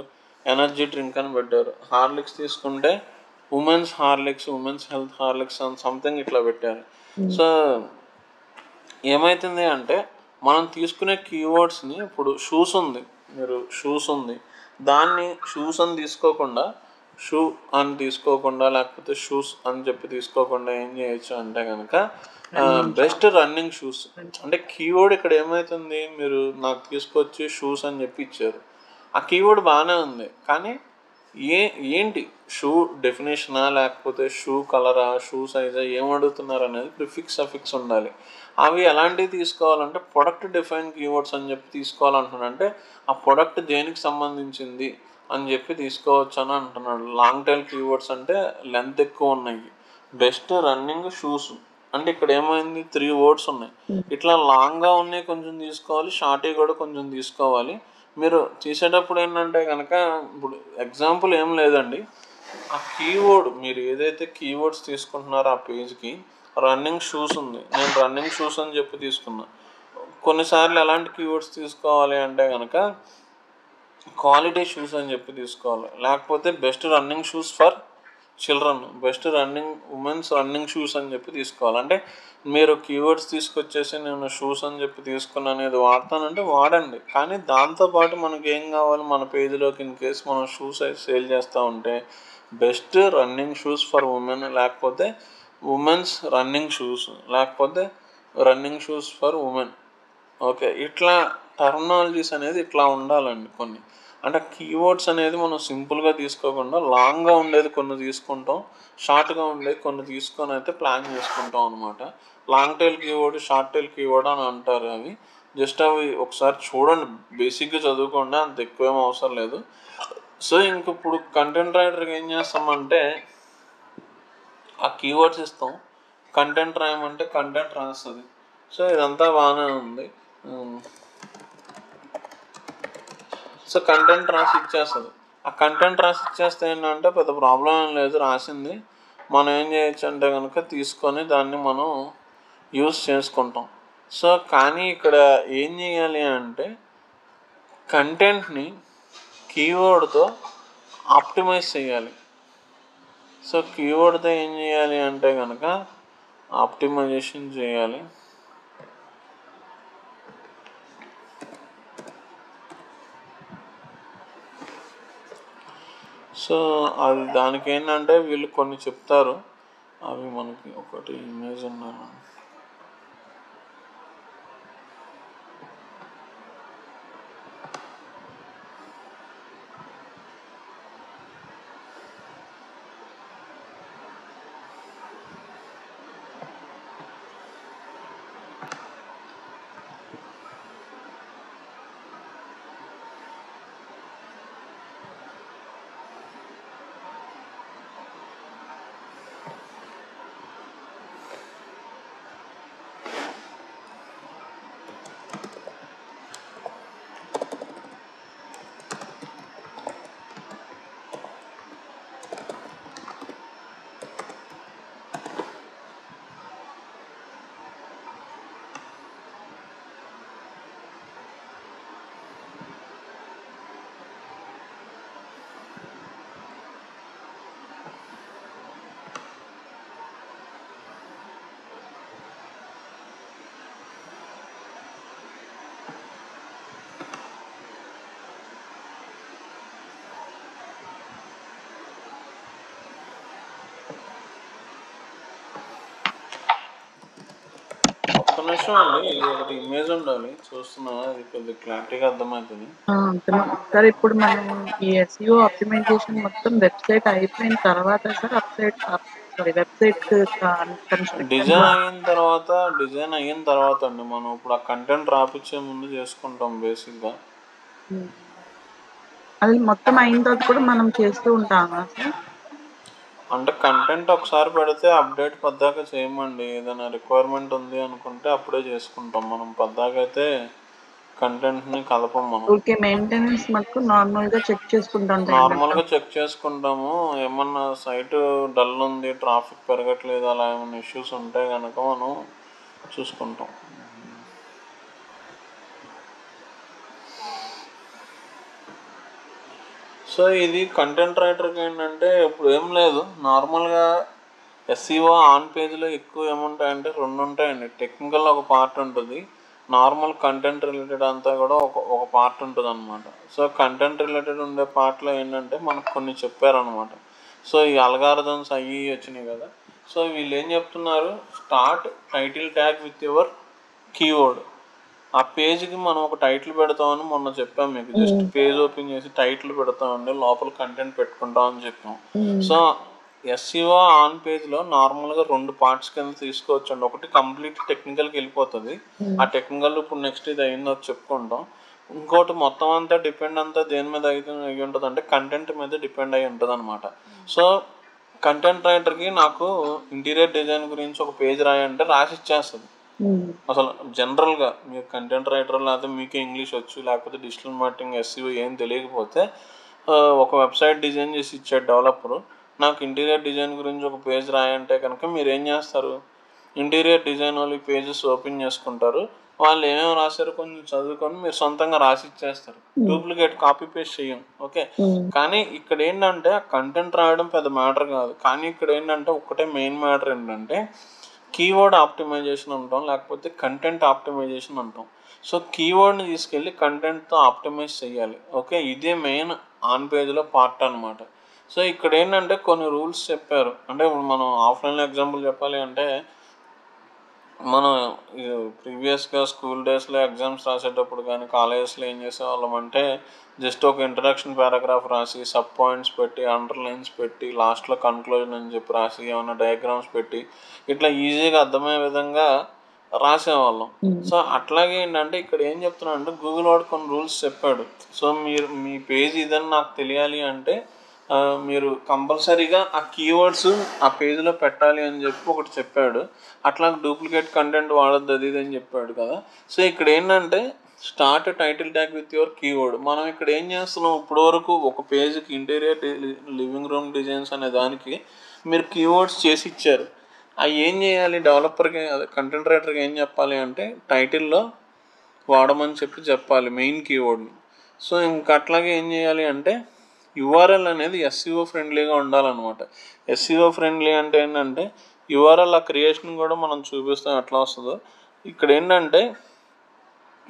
ఎనర్జీ డ్రింక్ అని పెట్టారు. హార్లిక్స్ తీసుకుంటే ఉమెన్స్ హెల్త్ హార్లిక్స్ అని సంథింగ్ ఇట్లా పెట్టారు. సో ఏమవుతుంది అంటే మనం తీసుకునే కీవర్డ్స్ని, ఇప్పుడు షూస్ ఉంది, దాన్ని షూస్ అని తీసుకోకుండా లేకపోతే షూస్ అని చెప్పి తీసుకోకుండా ఏం చేయొచ్చు అంటే కనుక బెస్ట్ రన్నింగ్ షూస్ అంటే కీవర్డ్. ఇక్కడ ఏమవుతుంది, మీరు నాకు తీసుకొచ్చి షూస్ అని చెప్పి ఇచ్చారు, ఆ కీవర్డ్ బాగానే ఉంది, కానీ ఏంటి షూ డెఫినేషనా, లేకపోతే షూ కలరా, షూ సైజా, ఏం అడుగుతున్నారు అనేది ప్రిఫిక్స్ అఫిక్స్ ఉండాలి. అవి ఎలాంటివి తీసుకోవాలంటే ప్రొడక్ట్ డిఫైన్ కీవర్డ్స్ అని చెప్పి తీసుకోవాలంటున్నాడు. అంటే ఆ ప్రొడక్ట్ దేనికి సంబంధించింది అని చెప్పి తీసుకోవచ్చు అని అంటున్నాడు. లాంగ్ టైల్ కీవర్డ్స్ అంటే లెంత్ ఎక్కువ ఉన్నాయి. బెస్ట్ రన్నింగ్ షూస్ అంటే ఇక్కడ ఏమైంది, 3 words ఉన్నాయి. ఇట్లా లాంగ్గా ఉన్నాయి కొంచెం తీసుకోవాలి, షార్ట్వి కూడా కొంచెం తీసుకోవాలి. మీరు తీసేటప్పుడు ఏంటంటే కనుక ఇప్పుడు ఎగ్జాంపుల్ ఏం లేదండి, ఆ కీవర్డ్ మీరు ఏదైతే కీవర్డ్స్ తీసుకుంటున్నారో ఆ పేజ్కి రన్నింగ్ షూస్ ఉంది, నేను రన్నింగ్ షూస్ అని చెప్పి తీసుకున్నా. కొన్నిసార్లు ఎలాంటి కీవర్డ్స్ తీసుకోవాలి అంటే కనుక క్వాలిటీ షూస్ అని చెప్పి తీసుకోవాలి, లేకపోతే best running shoes for children, best running women's running shoes అని చెప్పి తీసుకోవాలి. అంటే మీరు కీవర్డ్స్ తీసుకొచ్చేసి నేను షూస్ అని చెప్పి తీసుకున్నాను అనేది వాడతానంటే వాడండి, కానీ దాంతోపాటు మనకి ఏం కావాలి, మన పేజీలోకి ఇన్ కేస్ మనం షూస్ సేల్ చేస్తూ ఉంటే best running shoes for women, లేకపోతే ఉమెన్స్ రన్నింగ్ షూస్, లేకపోతే running shoes for women. Okay, ఇట్లా టర్మినాలజీస్ అనేది ఇట్లా ఉండాలండి కొన్ని. అంటే కీవర్డ్స్ అనేది మనం సింపుల్గా తీసుకోకుండా లాంగ్గా ఉండేది కొన్ని తీసుకుంటాం, షార్ట్గా ఉండేది కొన్ని తీసుకొని అయితే ప్లాన్ చేసుకుంటాం అనమాట. Long tail keyword, short tile keyword అని అంటారు. అవి జస్ట్ అవి ఒకసారి చూడండి, బేసిక్గా చదువుకోండి, అంత ఎక్కువేం అవసరం లేదు. సో ఇంక ఇప్పుడు కంటెంట్ రైటర్కి ఏం చేస్తామంటే ఆ కీవర్డ్స్ ఇస్తాం, కంటెంట్ రాయమంటే కంటెంట్ రాస్తుంది. సో ఇదంతా బాగానే ఉంది. సో కంటెంట్ రాసి ఇచ్చేస్తుంది. ఆ కంటెంట్ రాసి ఇచ్చేస్తే ఏంటంటే పెద్ద ప్రాబ్లం ఏం లేదు, రాసింది మనం ఏం చేయొచ్చు అంటే కనుక తీసుకొని దాన్ని మనం యూస్ చేసుకుంటాం. సో కానీ ఇక్కడ ఏం చేయాలి అంటే కంటెంట్ని కీవర్డ్తో ఆప్టిమైజ్ చేయాలి. సో కీవర్డ్తో ఏం చేయాలి అంటే కనుక ఆప్టిమైజేషన్ చేయాలి. సో అది దానికి ఏంటంటే వీళ్ళు కొన్ని చెప్తారు, అవి మనకి ఒకటి ఇమేజ్ ఉన్నారు. ఒక్క నిమిషం అండి, ఇది ఒకటి ఇమేజ్ ఉండాలి, చూస్తున్నా అది కొద్దిగా క్లారిటీగా అర్థమవుతుంది. సార్ ఇప్పుడు మనం ఈ ఎస్ఈఓ ఆప్టిమైజేషన్ మొత్తం వెబ్సైట్ అయిపోయిన తర్వాత సార్ వెబ్సైట్ డిజైన్ అయిన తర్వాత అండి మనం ఇప్పుడు ఆ కంటెంట్ రాపిచ్చే ముందు చేసుకుంటాం బేసిక్గా. అది మొత్తం అయిన తర్వాత కూడా మనం చేస్తూ ఉంటామా సార్? అంటే కంటెంట్ ఒకసారి పెడితే అప్డేట్ పద్దాక చేయమండి, ఏదైనా రిక్వైర్మెంట్ ఉంది అనుకుంటే అప్పుడే చేసుకుంటాం. మనం పద్దాక అయితే కంటెంట్ని కలపం. మనం ఓకే, మెయింటెనెన్స్ మటుకు నార్మల్గా చెక్ చేసుకుంటాం, నార్మల్గా చెక్ చేసుకుంటాము. ఏమన్నా సైట్ డల్ ఉంది, ట్రాఫిక్ పెరగట్లేదు, అలా ఏమైనా ఇష్యూస్ ఉంటే కనుక మనం చూసుకుంటాం. సో ఇది కంటెంట్ రైటర్కి ఏంటంటే ఇప్పుడు ఏం లేదు, నార్మల్గా ఎస్ఈఓ ఆన్ పేజ్లో ఎక్కువ ఏముంటాయంటే 2 ఉంటాయండి. టెక్నికల్ ఒక పార్ట్ ఉంటుంది, నార్మల్ కంటెంట్ రిలేటెడ్ అంతా కూడా ఒక పార్ట్ ఉంటుంది అనమాట. సో కంటెంట్ రిలేటెడ్ ఉండే పార్ట్లో ఏంటంటే మనకు కొన్ని చెప్పారనమాట. సో ఈ అల్గారిథమ్స్ అవి వచ్చినాయి కదా. సో వీళ్ళు ఏం చెప్తున్నారు, start title tag with your keyword. ఆ పేజ్కి మనం ఒక టైటిల్ పెడతామని మొన్న చెప్పాం మీకు. జస్ట్ పేజ్ ఓపెన్ చేసి టైటిల్ పెడతామండి, లోపల కంటెంట్ పెట్టుకుంటామని చెప్పాం. సో ఎస్ఈఓ ఆన్ పేజ్లో నార్మల్గా 2 పార్ట్స్ కింద తీసుకోవచ్చండి. ఒకటి కంప్లీట్ టెక్నికల్కి వెళ్ళిపోతుంది, ఆ టెక్నికల్ ఇప్పుడు నెక్స్ట్ ఇది అయిందో చెప్పుకుంటాం. ఇంకోటి మొత్తం అంతా డిపెండ్ అంతా దేని మీద అయి ఉంటుంది అంటే కంటెంట్ మీద డిపెండ్ అయి ఉంటుంది అనమాట. సో కంటెంట్ రైటర్కి నాకు ఇంటీరియర్ డిజైన్ గురించి ఒక పేజ్ రాయంటే రాసి ఇచ్చేస్తుంది. అసలు జనరల్గా మీరు కంటెంట్ రైటర్ లేకపోతే మీకే ఇంగ్లీష్ వచ్చు, లేకపోతే డిజిటల్ మార్కెటింగ్ ఎస్ఈఓ ఏం తెలియకపోతే ఒక వెబ్సైట్ డిజైన్ చేసి ఇచ్చే డెవలపరు నాకు ఇంటీరియర్ డిజైన్ గురించి ఒక పేజ్ రాయంటే కనుక మీరు ఏం చేస్తారు, ఇంటీరియర్ డిజైన్ వాళ్ళు పేజెస్ ఓపెన్ చేసుకుంటారు, వాళ్ళు ఏమేమి రాశారో కొంచెం చదువుకొని మీరు సొంతంగా రాసి ఇచ్చేస్తారు. డూప్లికేట్ కాపీ పేస్ట్ చేయం. ఓకే, కానీ ఇక్కడ ఏంటంటే కంటెంట్ రాయడం పెద్ద మ్యాటర్ కాదు. కానీ ఇక్కడ ఏంటంటే ఒకటే మెయిన్ మ్యాటర్ ఏంటంటే కీవర్డ్ ఆప్టిమైజేషన్ అంటాం, లేకపోతే కంటెంట్ ఆప్టిమైజేషన్ అంటాం. సో కీవర్డ్ని తీసుకెళ్ళి కంటెంట్తో ఆప్టిమైజ్ చేయాలి. ఓకే, ఇదే మెయిన్ ఆన్ పేజ్లో పార్ట్ అనమాట. సో ఇక్కడ ఏంటంటే కొన్ని రూల్స్ చెప్పారు. అంటే ఇప్పుడు మనం ఆఫ్లైన్లో ఎగ్జాంపుల్ చెప్పాలి అంటే మనం ప్రీవియస్గా స్కూల్ డేస్లో ఎగ్జామ్స్ రాసేటప్పుడు కానీ కాలేజెస్లో ఏం చేసేవాళ్ళం అంటే జస్ట్ ఒక ఇంట్రడక్షన్ పారాగ్రాఫ్ రాసి సబ్ పాయింట్స్ పెట్టి అండర్లైన్స్ పెట్టి లాస్ట్లో కన్క్లూజన్ అని చెప్పి రాసి ఏమైనా డయాగ్రామ్స్ పెట్టి ఇట్లా ఈజీగా అర్థమయ్యే విధంగా రాసేవాళ్ళం. సో అట్లాగే ఏంటంటే ఇక్కడ ఏం చెప్తున్నా అంటే గూగుల్ వాడు కొన్ని రూల్స్ చెప్పాడు. సో మీరు మీ పేజ్ ఇదని నాకు తెలియాలి అంటే మీరు కంపల్సరీగా ఆ కీవర్డ్స్ ఆ పేజ్లో పెట్టాలి అని చెప్పి ఒకటి చెప్పాడు. అట్లా డూప్లికేట్ కంటెంట్ వాడద్దు అది ఇది అని చెప్పాడు కదా. సో ఇక్కడ ఏంటంటే start title tag with your keyword. మనం ఇక్కడ ఏం చేస్తున్నాం, ఇప్పటివరకు ఒక పేజ్కి ఇంటీరియర్ లివింగ్ రూమ్ డిజైన్స్ అనే దానికి మీరు కీవర్డ్స్ చేసి ఇచ్చారు. అవి ఏం చేయాలి, డెవలపర్కి అదే కంటెంట్ రైటర్కి ఏం చెప్పాలి అంటే టైటిల్లో వాడమని చెప్పాలి మెయిన్ కీవర్డ్ని. సో ఇంకా అట్లాగే ఏం చేయాలి అంటే యుఆర్ఎల్ అనేది ఎస్ఈఓ ఫ్రెండ్లీగా ఉండాలన్నమాట. ఎస్ఈఓ ఫ్రెండ్లీ అంటే ఏంటంటే యుఆర్ఎల్ ఆ క్రియేషన్ కూడా మనం చూపిస్తాం ఎట్లా వస్తుందో. ఇక్కడ ఏంటంటే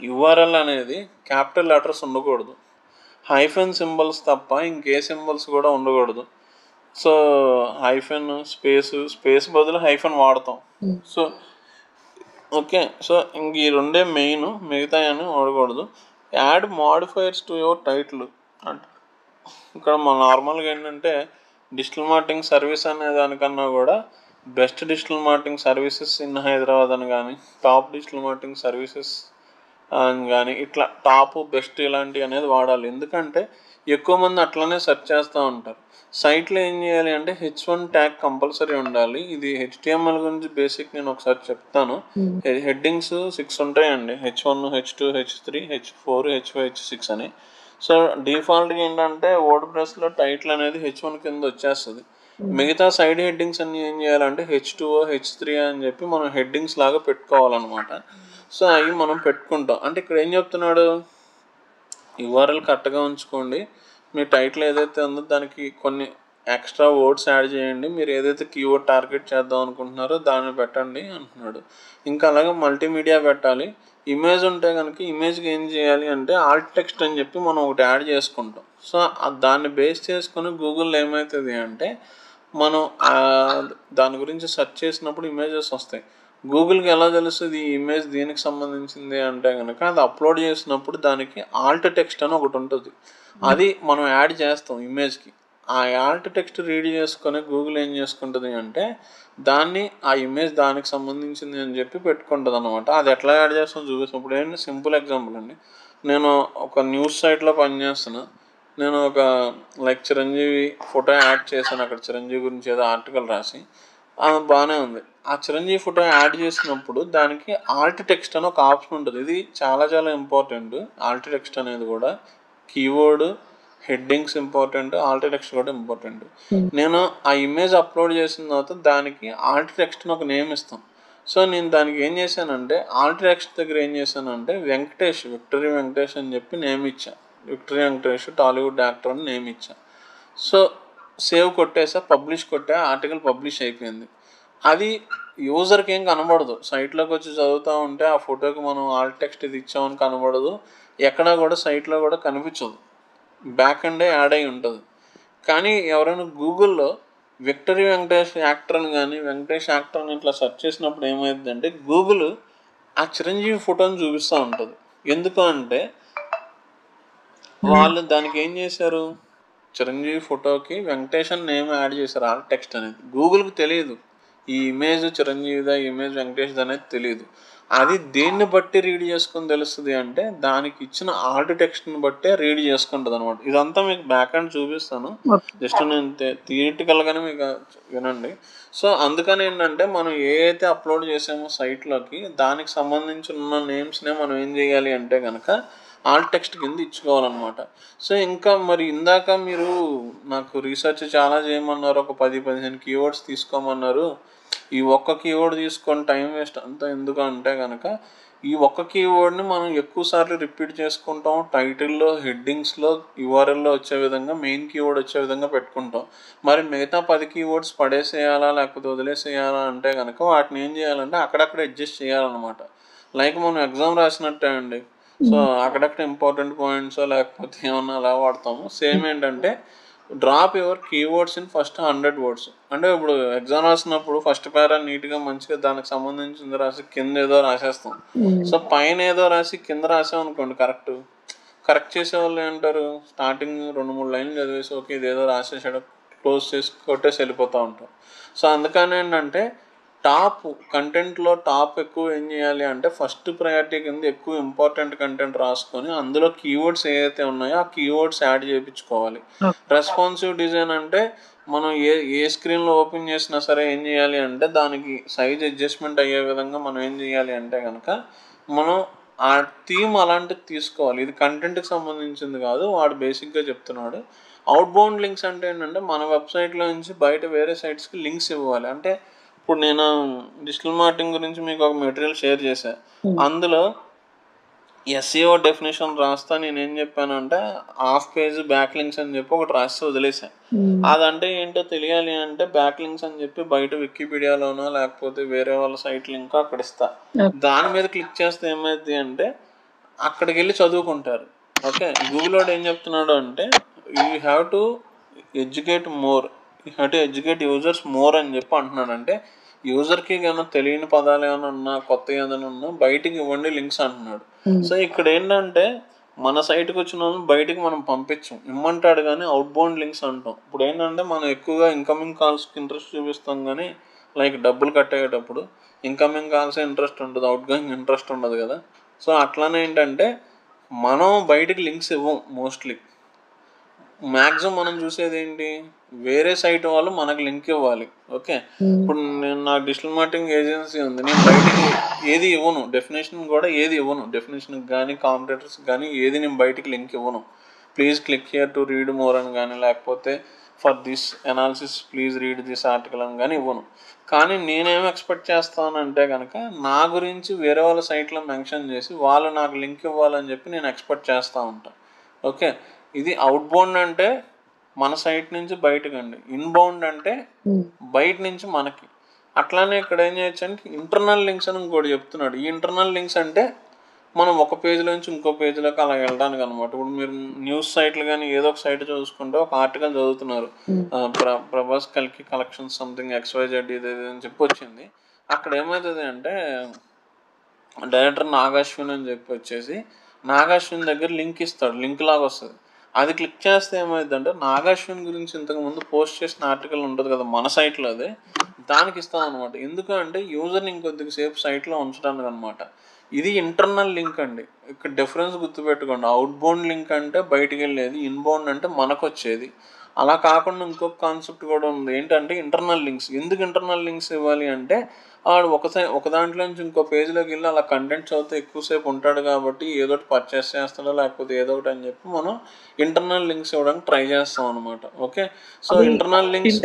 యుఆర్ఎల్ అనేది క్యాపిటల్ లెటర్స్ ఉండకూడదు, హైఫెన్ సింబల్స్ తప్ప ఇంకే సింబల్స్ కూడా ఉండకూడదు. సో హైఫెన్ స్పేస్ బదులు హైఫెన్ వాడతాం. సో ఓకే, సో ఇంక ఈ రెండే మెయిన్, మిగతా అని వాడకూడదు. Add modifiers to your title అంటే ఇక్కడ మన నార్మల్గా ఏంటంటే డిజిటల్ మార్కెటింగ్ సర్వీస్ అనే దానికన్నా కూడా best digital marketing services in Hyderabad అని కానీ టాప్ డిజిటల్ మార్కెటింగ్ సర్వీసెస్ అని కానీ ఇట్లా టాప్ బెస్ట్ ఇలాంటివి అనేది వాడాలి. ఎందుకంటే ఎక్కువ మంది అట్లనే సెర్చ్ చేస్తూ ఉంటారు. సైట్లో ఏం చేయాలి అంటే H1 ట్యాగ్ కంపల్సరీ ఉండాలి. ఇది HTML గురించి బేసిక్ నేను ఒకసారి చెప్తాను. హెడ్డింగ్స్ 6 ఉంటాయండి, H1, H2, H3, H4, H5, H6 అని. సో డిఫాల్ట్గా ఏంటంటే వర్డ్ ప్రెస్లో టైటిల్ అనేది H1 కింద వచ్చేస్తుంది. మిగతా సైడ్ హెడ్డింగ్స్ అన్ని ఏం చేయాలంటే H2, H3 అని చెప్పి మనం హెడ్డింగ్స్ లాగా పెట్టుకోవాలన్నమాట. సో అవి మనం పెట్టుకుంటాం. అంటే ఇక్కడ ఏం చెప్తున్నాడు, యూఆర్ఎల్ కరెక్ట్గా ఉంచుకోండి, మీ టైటిల్ ఏదైతే ఉందో దానికి కొన్ని ఎక్స్ట్రా వర్డ్స్ యాడ్ చేయండి, మీరు ఏదైతే కీవర్డ్ టార్గెట్ చేద్దాం అనుకుంటున్నారో దాన్ని పెట్టండి అంటున్నాడు. ఇంకా అలాగే మల్టీమీడియా పెట్టాలి. ఇమేజ్ ఉంటే కనుక ఇమేజ్కి ఏం చేయాలి అంటే ఆల్ట్ టెక్స్ట్ అని చెప్పి మనం ఒకటి యాడ్ చేసుకుంటాం. సో దాన్ని బేస్ చేసుకొని గూగుల్లో ఏమవుతుంది అంటే మనం దాని గురించి సెర్చ్ చేసినప్పుడు ఇమేజెస్ వస్తాయి. గూగుల్కి ఎలా తెలుస్తుంది ఈ ఇమేజ్ దీనికి సంబంధించింది అంటే కనుక అది అప్లోడ్ చేసినప్పుడు దానికి ఆల్ట్ టెక్స్ట్ అని ఒకటి ఉంటుంది, అది మనం యాడ్ చేస్తాం ఇమేజ్కి. ఆ ఆల్ట్ టెక్స్ట్ రీడ్ చేసుకొని గూగుల్ ఏం చేసుకుంటుంది అంటే దాన్ని ఆ ఇమేజ్ దానికి సంబంధించింది అని చెప్పి పెట్టుకుంటుంది అనమాట. అది ఎట్లా యాడ్ చేస్తాం చూపిస్తాం. ఇప్పుడు ఏంటి సింపుల్ ఎగ్జాంపుల్ అండి, నేను ఒక న్యూస్ సైట్లో పనిచేస్తున్నా, నేను ఒక చిరంజీవి ఫోటో యాడ్ చేశాను, అక్కడ చిరంజీవి గురించి ఏదో ఆర్టికల్ రాసి బాగానే ఉంది. ఆ చిరంజీవి ఫోటో యాడ్ చేసినప్పుడు దానికి ఆల్ట్ టెక్స్ట్ అని ఒక ఆప్షన్ ఉంటుంది. ఇది చాలా చాలా ఇంపార్టెంట్. ఆల్ట్ టెక్స్ట్ అనేది కూడా keyword headings important, Alt text కూడా ఇంపార్టెంట్. నేను ఆ ఇమేజ్ అప్లోడ్ చేసిన తర్వాత దానికి ఆల్ట్ టెక్స్ట్ అని ఒక నేమ్ ఇస్తాను. సో నేను దానికి ఏం చేశానంటే ఆల్ట్ టెక్స్ట్ దగ్గర ఏం చేశానంటే విక్టరీ వెంకటేష్ అని చెప్పి నేమ్ ఇచ్చా. విక్టరీ వెంకటేష్ టాలీవుడ్ యాక్టర్ అని నేమ్ ఇచ్చా. సో సేవ్ కొట్టేసా, పబ్లిష్ కొట్టా, ఆర్టికల్ పబ్లిష్ అయిపోయింది. అది యూజర్కి ఏం కనబడదు, సైట్లోకి వచ్చి చదువుతూ ఉంటే ఆ ఫోటోకి మనం ఆల్ట్ టెక్స్ట్ ఇది ఇచ్చామని కనబడదు, ఎక్కడా కూడా సైట్లో కూడా కనిపించదు, బ్యాక్ ఎండే యాడ్ అయి ఉంటుంది. కానీ ఎవరైనా గూగుల్లో విక్టరీ వెంకటేష్ యాక్టర్ అని కానీ వెంకటేష్ యాక్టర్ అని ఇట్లా సెర్చ్ చేసినప్పుడు ఏమైందంటే గూగుల్ ఆ చిరంజీవి ఫోటోని చూపిస్తూ ఉంటుంది. ఎందుకు అంటే వాళ్ళు దానికి ఏం చేశారు, చిరంజీవి ఫోటోకి వెంకటేషన్ నేమ్ యాడ్ చేశారు, ఆల్ట్ టెక్స్ట్ అనేది. గూగుల్కి తెలియదు ఈ ఇమేజ్ చిరంజీవిదా, ఈ ఇమేజ్ వెంకటేష్ది అనేది తెలియదు. అది దేన్ని బట్టి రీడ్ చేసుకుని తెలుస్తుంది అంటే దానికి ఇచ్చిన ఆల్ట్ టెక్స్ట్ని బట్టే రీడ్ చేసుకుంటుంది అనమాట. ఇదంతా మీకు బ్యాక్ అండ్ చూపిస్తాను, జస్ట్ నేను థియరిటికల్గానే మీకు వినండి. సో అందుకని ఏంటంటే మనం ఏ అయితే అప్లోడ్ చేసామో సైట్లోకి దానికి సంబంధించి ఉన్న నేమ్స్నే మనం ఏం చేయాలి అంటే కనుక ఆల్ట్ టెక్స్ట్ కింద ఇచ్చుకోవాలన్నమాట. సో ఇంకా మరి ఇందాక మీరు నాకు రీసెర్చ్ చాలా చేయమన్నారు, ఒక 10-15 కీవర్డ్స్ తీసుకోమన్నారు. ఈ ఒక్క కీవర్డ్ తీసుకొని టైం వేస్ట్ అంతా ఎందుకు అంటే కనుక ఈ ఒక్క కీవర్డ్ని మనం ఎక్కువ సార్లు రిపీట్ చేసుకుంటాం, టైటిల్లో, హెడ్డింగ్స్లో, యూఆర్ఎల్లో వచ్చే విధంగా, మెయిన్ కీవర్డ్ వచ్చే విధంగా పెట్టుకుంటాం. మరి మిగతా 10 కీవర్డ్స్ పడేసేయాలా లేకపోతే వదిలేసేయాలా అంటే కనుక వాటిని ఏం చేయాలంటే అక్కడక్కడ అడ్జస్ట్ చేయాలన్నమాట. లైక్ మనం ఎగ్జామ్ రాసినట్టే అండి. సో అక్కడక్కడ ఇంపార్టెంట్ పాయింట్స్ లేకపోతే ఏమన్నా అలా వాడతాము. సేమ్ ఏంటంటే drop your keywords in first 100 words. అంటే ఇప్పుడు ఎగ్జామ్ రాసినప్పుడు ఫస్ట్ పేరా నీట్గా మంచిగా దానికి సంబంధించింది రాసి కింద ఏదో రాసేస్తాం. సో పైన ఏదో రాసి కింద రాసాం అనుకోండి, కరెక్ట్ చేసే వాళ్ళు ఏంటారు, స్టార్టింగ్ 2-3 లైన్లు చదివేసి ఓకే ఇదేదో రాసేసాడు క్లోజ్ చేసి కొట్టేసి వెళ్ళిపోతూ ఉంటాం. సో అందుకని ఏంటంటే కంటెంట్లో టాప్ ఎక్కువ ఏం చేయాలి అంటే ఫస్ట్ ప్రయారిటీ కింద ఎక్కువ ఇంపార్టెంట్ కంటెంట్ రాసుకొని అందులో కీవర్డ్స్ ఏవైతే ఉన్నాయో ఆ కీవర్డ్స్ యాడ్ చేయించుకోవాలి. రెస్పాన్సివ్ డిజైన్ అంటే మనం ఏ స్క్రీన్లో ఓపెన్ చేసినా సరే ఏం చేయాలి అంటే దానికి సైజ్ అడ్జస్ట్మెంట్ అయ్యే విధంగా మనం ఏం చేయాలి అంటే కనుక మనం ఆ థీమ్ అలాంటిది తీసుకోవాలి. ఇది కంటెంట్కి సంబంధించింది కాదు, వాడు బేసిక్గా చెప్తున్నాడు. అవుట్ బౌండ్ లింక్స్ అంటే ఏంటంటే మన వెబ్సైట్లో నుంచి బయట వేరే సైట్స్కి లింక్స్ ఇవ్వాలి. అంటే ఇప్పుడు నేను డిజిటల్ మార్కెటింగ్ గురించి మీకు ఒక మెటీరియల్ షేర్ చేశాను, అందులో ఎస్ఈఓ డెఫినేషన్ రాస్తా నేనేం చెప్పానంటే హాఫ్ పేజ్ బ్యాక్ లింక్స్ అని చెప్పి ఒకటి రాసి వదిలేసాను. అదంటే ఏంటో తెలియాలి అంటే బ్యాక్ లింక్స్ అని చెప్పి బయట వికీపీడియాలోనో లేకపోతే వేరే వాళ్ళ సైట్ లింక్ అక్కడ ఇస్తా, దాని మీద క్లిక్ చేస్తే ఏమైంది అంటే అక్కడికి వెళ్ళి చదువుకుంటారు. ఓకే, గూగుల్ వాడు ఏం చెప్తున్నాడు అంటే you have to educate users more అని చెప్పి అంటున్నాడు. అంటే యూజర్కి ఏమైనా తెలియని పదాలు ఏమైనా ఉన్నా కొత్త ఏదైనా ఉన్నా బయటికి ఇవ్వండి లింక్స్ అంటున్నాడు. సో ఇక్కడ ఏంటంటే మన సైట్కి వచ్చిన వాళ్ళని బయటికి మనం పంపించాం, ఇమ్మంటాడు కానీ అవుట్ బౌండ్ లింక్స్ అంటాం. ఇప్పుడు ఏంటంటే మనం ఎక్కువగా ఇన్కమింగ్ కాల్స్కి ఇంట్రెస్ట్ చూపిస్తాం కానీ లైక్ డబ్బులు కట్టేటప్పుడు ఇన్కమింగ్ కాల్స్ ఇంట్రెస్ట్ ఉంటుంది, అవుట్ గోయింగ్ ఇంట్రెస్ట్ ఉండదు కదా. సో అట్లానే ఏంటంటే మనం బయటికి లింక్స్ ఇవ్వం మోస్ట్లీ. మ్యాక్సిమం మనం చూసేది ఏంటి, వేరే సైట్ వాళ్ళు మనకు లింక్ ఇవ్వాలి. ఓకే, ఇప్పుడు నేను నా డిజిటల్ మార్కెటింగ్ ఏజెన్సీ ఉంది, నేను బయటికి ఏది ఇవ్వను, డెఫినేషన్ కూడా ఏది ఇవ్వను, డెఫినేషన్కి కానీ కాంపిటేటర్స్కి కానీ ఏది నేను బయటికి లింక్ ఇవ్వను. Please click here to read more అని కానీ లేకపోతే for this analysis please read this article అని కానీ ఇవ్వను. కానీ నేనేం ఎక్స్పెక్ట్ చేస్తానంటే కనుక నా గురించి వేరే వాళ్ళ సైట్లో మెన్షన్ చేసి వాళ్ళు నాకు లింక్ ఇవ్వాలని చెప్పి నేను ఎక్స్పెక్ట్ చేస్తూ ఉంటాను. ఓకే, ఇది అవుట్ బౌండ్ అంటే మన సైట్ నుంచి బయటకు అండి, ఇన్బౌండ్ అంటే బయట నుంచి మనకి. అట్లానే ఇక్కడ ఏం చేయొచ్చు అంటే ఇంటర్నల్ లింక్స్ అని ఇంకోటి చెప్తున్నాడు. ఈ ఇంటర్నల్ లింక్స్ అంటే మనం ఒక పేజ్లో నుంచి ఇంకో పేజ్లోకి అలా వెళ్ళడానికి అనమాట. ఇప్పుడు మీరు న్యూస్ సైట్లు కానీ ఏదో ఒక సైట్ చూసుకుంటే ఒక ఆర్టికల్ చదువుతున్నారు, ప్రభాస్ కల్కి కలెక్షన్ సంథింగ్ XYZ ఇది అని చెప్పి వచ్చింది. అక్కడ ఏమవుతుంది అంటే డైరెక్టర్ నాగాశ్విన్ అని చెప్పి వచ్చేసి నాగాశ్విన్ దగ్గర లింక్ ఇస్తాడు, లింక్ లాగా వస్తుంది. అది క్లిక్ చేస్తే ఏమైందంటే నాగాశ్విన్ గురించి ఇంతకుముందు పోస్ట్ చేసిన ఆర్టికల్ ఉంటుంది కదా మన సైట్లో, అదే దానికి ఇస్తాం అనమాట. ఎందుకంటే యూజర్ని ఇంకొద్దిగా సేపు సైట్లో ఉంచడానికి అనమాట. ఇది ఇంటర్నల్ లింక్ అండి. ఇక్కడ డిఫరెన్స్ గుర్తుపెట్టుకోండి. అవుట్ బౌండ్ లింక్ అంటే బయటికి వెళ్ళేది, ఇన్బౌండ్ అంటే మనకు వచ్చేది. అలా కాకుండా ఇంకొక కాన్సెప్ట్ కూడా ఉంది, ఏంటంటే ఇంటర్నల్ లింక్స్. ఎందుకు ఇంటర్నల్ లింక్స్ ఇవ్వాలి అంటే వాడు ఒక దాంట్లో నుంచి ఇంకో పేజ్లోకి వెళ్ళి అలా కంటెంట్ చదివితే ఎక్కువసేపు ఉంటాడు కాబట్టి ఏదో ఒకటి పర్చేస్ చేస్తాడో లేకపోతే ఏదో ఒకటి అని చెప్పి మనం ఇంటర్నల్ లింక్స్ ఇవ్వడానికి ట్రై చేస్తాం అనమాట. ఓకే, సో ఇంటర్నల్ లింక్స్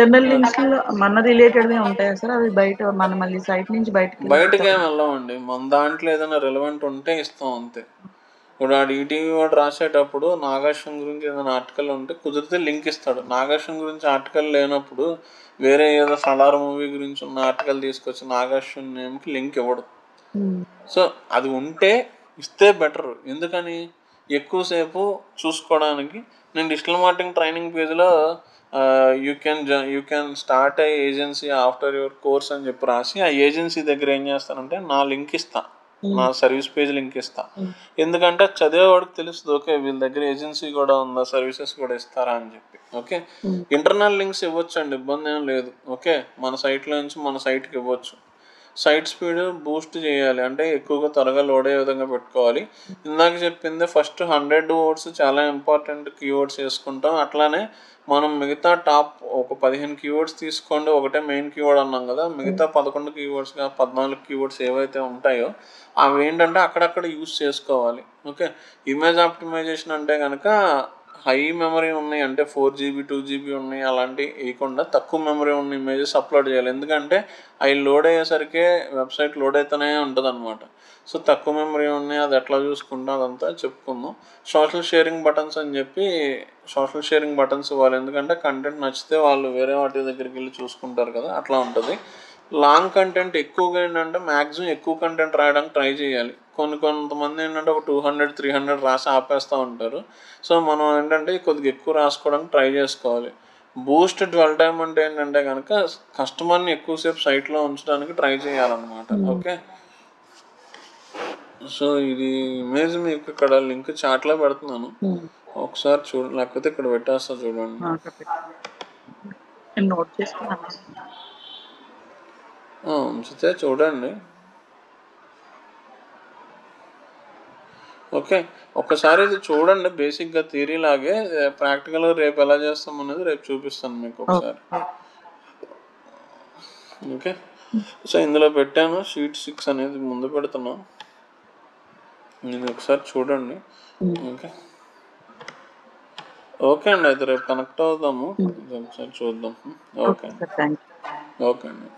మన రిలేటెడ్ ఉంటాయా సార్? అవి బయట మన మళ్ళీ సైట్ నుంచి బయటకి ఏమి వెళ్ళమండి, మన దాంట్లో ఏదైనా రిలవెంట్ ఉంటే ఇస్తాం అంతే. ఇప్పుడు వాడు ఈటీవీ వాడు రాసేటప్పుడు నాగార్జున గురించి ఏదైనా ఆర్టికల్ ఉంటే కుదిరితే లింక్ ఇస్తాడు. నాగార్జున గురించి ఆర్టికల్ లేనప్పుడు వేరే ఏదో సలార్ మూవీ గురించి ఉన్న ఆర్టికల్ తీసుకొచ్చి నాగార్జున నేమ్కి లింక్ ఇవ్వడు. సో అది ఉంటే ఇస్తే బెటర్. ఎందుకని ఎక్కువసేపు చూసుకోవడానికి. నేను డిజిటల్ మార్కెటింగ్ ట్రైనింగ్ పేజ్లో you can start A agency after your course అని చెప్పి రాసి ఆ ఏజెన్సీ దగ్గర ఏం చేస్తానంటే నా లింక్ ఇస్తా. నా సర్వీస్ పేజ్ లింక్ ఇస్తా. ఎందుకంటే చదివేవాడికి తెలుస్తుంది, ఓకే వీళ్ళ దగ్గర ఏజెన్సీ కూడా ఉందా, సర్వీసెస్ కూడా ఇస్తారా అని చెప్పి. ఓకే, ఇంటర్నల్ లింక్స్ ఇవ్వచ్చండి, ఇబ్బంది ఏం లేదు. ఓకే, మన సైట్లో నుంచి మన సైట్కి ఇవ్వచ్చు. సైట్ స్పీడ్ బూస్ట్ చేయాలి అంటే ఎక్కువగా త్వరగా లోడ్ అయ్యే విధంగా పెట్టుకోవాలి. ఇందాక చెప్పింది ఫస్ట్ 100 వర్డ్స్ చాలా ఇంపార్టెంట్ కీవర్డ్స్ వేసుకుంటాం. అట్లానే మనం మిగతా టాప్ ఒక 15 కీవర్డ్స్ తీసుకోండి, ఒకటే మెయిన్ కీవర్డ్ అన్నాం కదా, మిగతా 11 కీవర్డ్స్ 14 కీవర్డ్స్ ఏవైతే ఉంటాయో అవి ఏంటంటే అక్కడక్కడ యూస్ చేసుకోవాలి. ఓకే, ఇమేజ్ ఆప్టిమైజేషన్ అంటే కనుక హై మెమరీ ఉన్నాయి అంటే 4GB 2GB ఉన్నాయి అలాంటివి వేయకుండా తక్కువ మెమరీ ఉన్న ఇమేజెస్ అప్లోడ్ చేయాలి. ఎందుకంటే అవి లోడ్ అయ్యేసరికి వెబ్సైట్ లోడ్ అవుతూనే ఉంటుంది అనమాట. సో తక్కువ మెమరీ ఉన్నాయి, అది ఎట్లా చూసుకుంటాం అదంతా చెప్పుకుందాం. సోషల్ షేరింగ్ బటన్స్ అని చెప్పి సోషల్ షేరింగ్ బటన్స్ ఇవ్వాలి, ఎందుకంటే కంటెంట్ నచ్చితే వాళ్ళు వేరే వాటి దగ్గరికి వెళ్ళి చూసుకుంటారు కదా, అట్లా ఉంటుంది. లాంగ్ కంటెంట్ ఎక్కువగా ఏంటంటే మ్యాక్సిమం ఎక్కువ కంటెంట్ రాయడానికి ట్రై చేయాలి. కొంతమంది ఏంటంటే ఒక 200 300 రాసి ఆపేస్తూ ఉంటారు. సో మనం ఏంటంటే కొద్దిగా ఎక్కువ రాసుకోవడానికి ట్రై చేసుకోవాలి. బూస్ట్ డ్వెల్ టైమ్ అంటే ఏంటంటే కనుక కస్టమర్ని ఎక్కువసేపు సైట్లో ఉంచడానికి ట్రై చేయాలన్నమాట. ఓకే, సో ఇది ఇమేజ్ మీకు ఇక్కడ లింక్ చాట్లో పెడుతున్నాను, ఒకసారి చూడండి, లేకపోతే ఇక్కడ పెట్టేస్తా చూడండి. నోట్ చేసుకున్నాను, ఉంచితే చూడండి. ఓకే, ఒక్కసారి ఇది చూడండి, బేసిక్గా థియరీ లాగే, ప్రాక్టికల్గా రేపు ఎలా చేస్తాం అనేది రేపు చూపిస్తాను మీకు ఒకసారి. ఓకే, సో ఇందులో పెట్టాను షీట్ 6 అనేది ముందు పెడుతున్నా, నేను ఒకసారి చూడండి. ఓకే ఓకే అండి, అయితే రేపు కనెక్ట్ అవుదాము, ఒకసారి చూద్దాం. ఓకే ఓకే అండి.